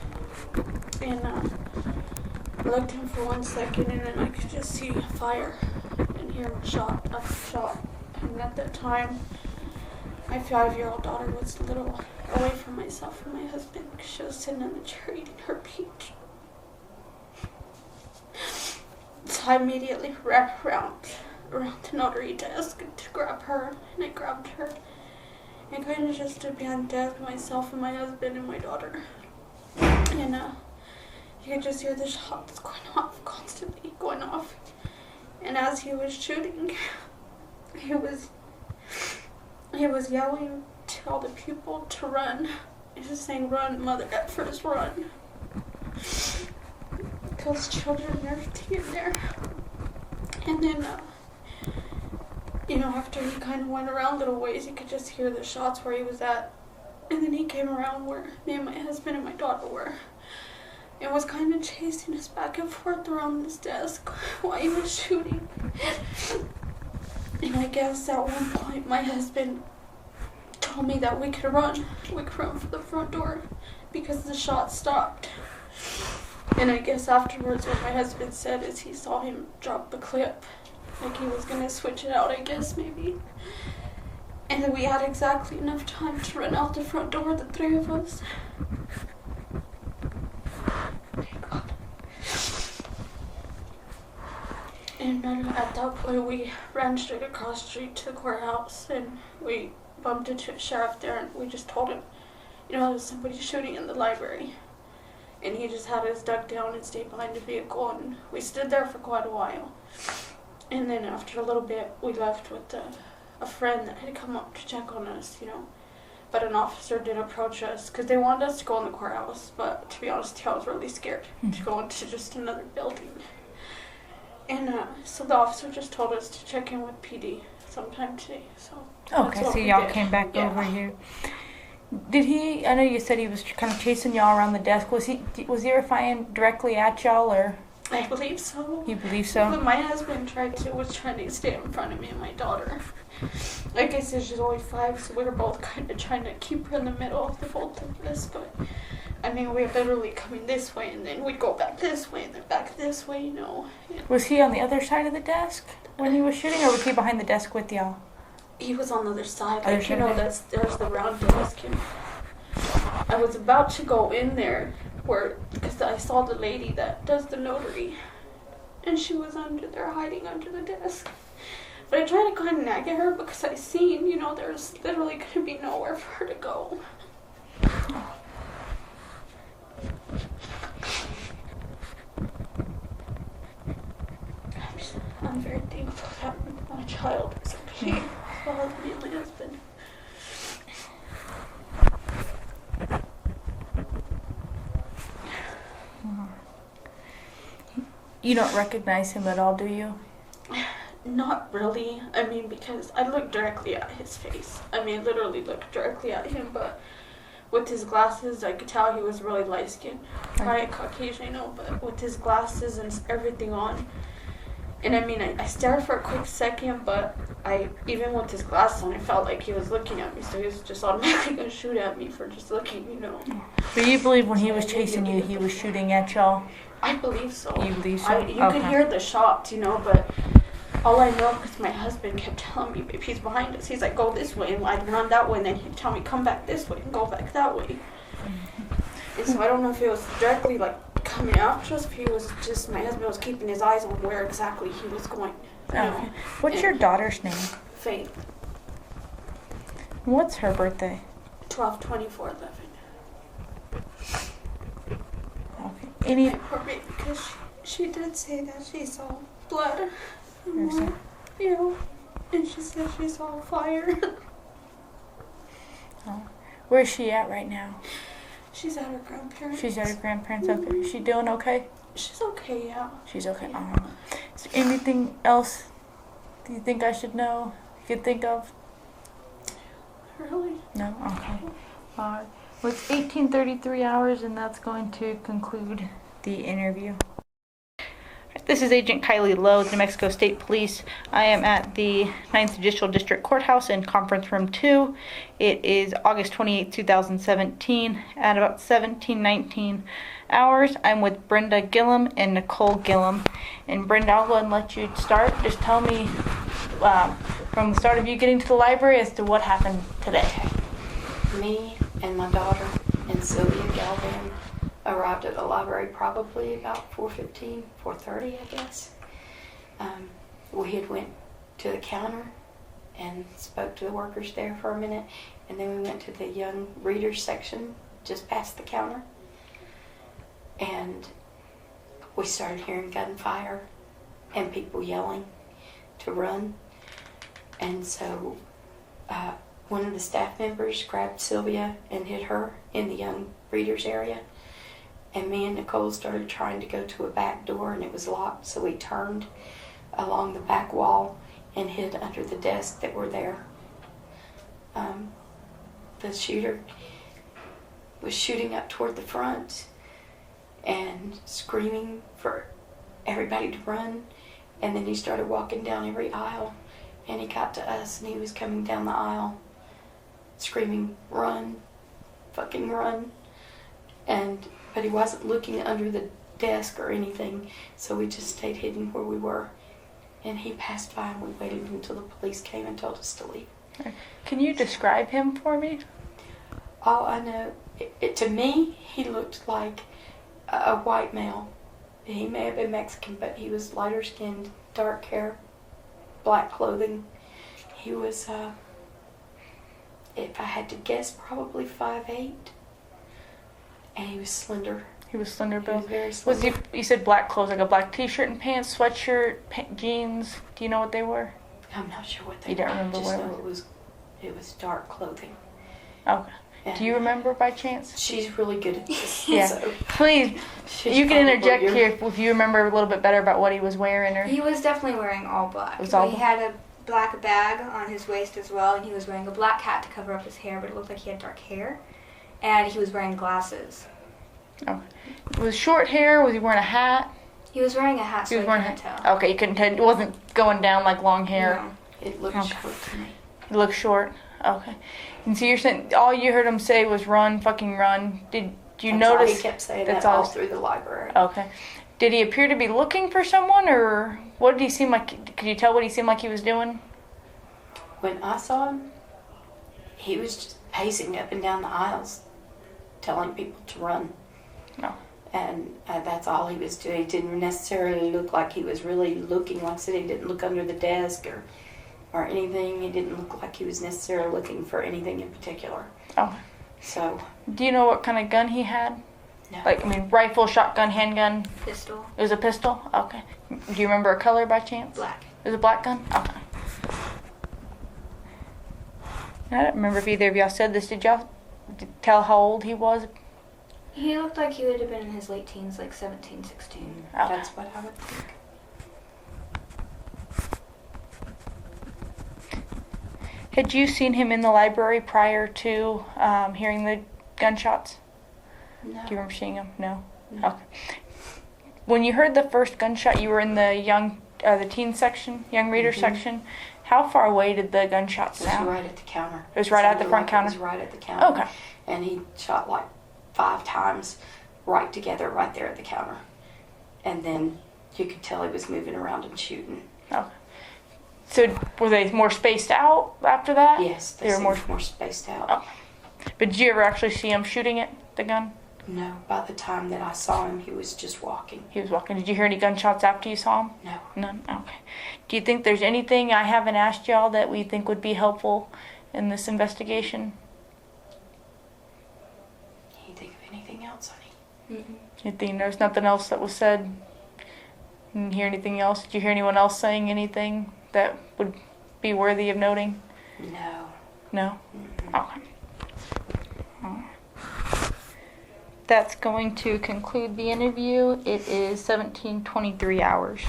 And I looked at him for 1 second, and then I could just see fire and hear him shot after shot. And at that time, my 5-year-old daughter was a little away from myself and my husband because she was sitting in the chair eating her peach. So I immediately ran around the notary desk to grab her, and I grabbed her and kind of just stood behind the desk, myself and my husband and my daughter. And you could just hear the shots going off, constantly going off. And as he was shooting, he was yelling to all the people to run. He was saying, "Run, mother effers, run." Because children and everything in there. And then, after he kind of went around little ways, you could just hear the shots where he was at. And then he came around where me and my husband and my daughter were. And was kind of chasing us back and forth around this desk while he was shooting. And I guess at one point my husband told me that we could run. We could run for the front door because the shot stopped. And I guess afterwards what my husband said is he saw him drop the clip. Like he was going to switch it out, I guess, maybe. And then we had exactly enough time to run out the front door, the three of us. God. And at that point, we ran straight across the street to the courthouse, and we bumped into a sheriff there, and we just told him, there's somebody shooting in the library. And he just had us duck down and stay behind the vehicle, and we stood there for quite a while. And then after a little bit, we left with a friend that had come up to check on us, But an officer did approach us because they wanted us to go in the courthouse. But to be honest, I was really scared to go into just another building. And so the officer just told us to check in with PD sometime today. So Okay, so y'all came back over here. Did he? I know you said he was kind of chasing y'all around the desk. Was he ever firing directly at y'all, or? I believe so. You believe so? But my husband was trying to stay in front of me and my daughter. Like I said, she's only 5, so we were both kind of trying to keep her in the middle of the both of us. But I mean, we're literally coming this way, and then we'd go back this way, and then back this way, Was he on the other side of the desk when he was shooting, or was he behind the desk with y'all? He was on the other side. Other Like, side. there's the round desk. And I was about to go in there because I saw the lady that does the notary, and she was under there hiding under the desk. But I tried to kind of nag at her because I seen, there's literally going to be nowhere for her to go. I'm very thankful that my child is okay, as well as me and my husband. You don't recognize him at all, do you? Not really. I mean, because I looked directly at his face. I mean, literally looked directly at him, but with his glasses, I could tell he was really light-skinned. Probably Caucasian, but with his glasses and everything on. And I mean, I stared for a quick second, but even with his glasses on, I felt like he was looking at me, so he was just automatically going to shoot at me for just looking, But you believe when he was chasing you, he was shooting at y'all? I believe so. You believe so? You could hear the shots, but all I know, because my husband kept telling me, if he's behind us, he's like, go this way, and I'd run that way, and then he'd tell me, come back this way, and go back that way. And so I don't know if it was directly, coming after us, if he was just, my husband was keeping his eyes on where exactly he was going. Okay. What's your daughter's name? Faith. What's her birthday? 12/24/11. Okay. Any? Poor baby, because she did say that she saw blood. Yes, And she said she saw fire. Oh. Where's she at right now? She's at her grandparents. She's at her grandparents. Okay. Is she doing okay? She's okay, yeah. She's okay. Is there anything else do you think I should know? You could think of? Really? No? Okay. Alright. Well, it's 18:33 hours, and that's going to conclude the interview. This is Agent Kylie Lowe, New Mexico State Police. I am at the 9th Judicial District Courthouse in Conference Room 2. It is August 28, 2017 at about 17:19 hours. I'm with Brenda Gillum and Nicole Gillum. And Brenda, I'll go ahead and let you start. Just tell me from the start of you getting to the library as to what happened today. Me and my daughter and Sylvia Galvan arrived at the library probably about 4:15, 4:30, I guess. We had went to the counter and spoke to the workers there for a minute, and then we went to the young readers section just past the counter, and we started hearing gunfire and people yelling to run. And so one of the staff members grabbed Sylvia and hit her in the young readers area. And me and Nicole started trying to go to a back door, and it was locked, so we turned along the back wall and hid under the desk that were there. The shooter was shooting up toward the front and screaming for everybody to run, and then he started walking down every aisle, and he got to us, and he was coming down the aisle screaming, "Run, fucking run." But he wasn't looking under the desk or anything, so we just stayed hidden where we were. And he passed by, and we waited until the police came and told us to leave. Can you describe him for me? All I know, to me, he looked like a white male. He may have been Mexican, but he was lighter skinned, dark hair, black clothing. He was, if I had to guess, probably 5'8". And he was slender. He was slender built. He was very slender. Was he? You said black clothes, like a black T-shirt and pants, sweatshirt, jeans. Do you know what they were? I'm not sure what they You were. don't remember I just what know it was dark clothing. Okay. And do you remember by chance? She's really good at this. Yeah. So Please, she's you can interject probably here if you remember a little bit better about what he was wearing. Or He was definitely wearing all black. It was all He had a black bag on his waist as well, and he was wearing a black hat to cover up his hair, but it looked like he had dark hair. And he was wearing glasses. Okay. Was short hair? Was he wearing a hat? He was wearing a hat, so He was I wearing couldn't a tell. Okay, you couldn't tell. It wasn't going down like long hair. No. It looked Okay. short to me. It looked short. Okay. And so you're saying all you heard him say was "run, fucking run." Did you That's all notice? he kept saying That's that all all. through the library. Okay. Did he appear to be looking for someone, or what did he seem like? Could you tell what he seemed like he was doing? When I saw him, he was just pacing up and down the aisles, telling people to run. No. And that's all he was doing. He didn't necessarily look like he was really looking. Like I said, he didn't look under the desk or anything. He didn't look like he was necessarily looking for anything in particular. Oh. So. Do you know what kind of gun he had? No. Like, I mean, rifle, shotgun, handgun? Pistol. It was a pistol? Okay. Do you remember a color by chance? Black. It was a black gun? Okay. I don't remember if either of y'all said this. Did y'all tell how old he was? He looked like he would have been in his late teens, like 17, 16. Okay. That's what I would think. Had you seen him in the library prior to hearing the gunshots? No. Do you remember seeing him? No? No. Okay. When you heard the first gunshot, you were in the teen section, young reader section. How far away did the gunshots It was sound? right at the counter. It was right at the Sounded front like counter? It was right at the counter. Okay. And he shot like 5 times right together right there at the counter. And then you could tell he was moving around and shooting. Okay. So were they more spaced out after that? Yes, they were seemed more spaced out. Oh. But did you ever actually see him shooting it, the gun? No, by the time that I saw him, he was just walking. He was walking. Did you hear any gunshots after you saw him? No. None? Okay. Do you think there's anything I haven't asked y'all that we think would be helpful in this investigation? Can you think of anything else, honey? You think there's nothing else that was said? You didn't hear anything else? Did you hear anyone else saying anything that would be worthy of noting? No. No? Okay. That's going to conclude the interview. It is 17:23 hours.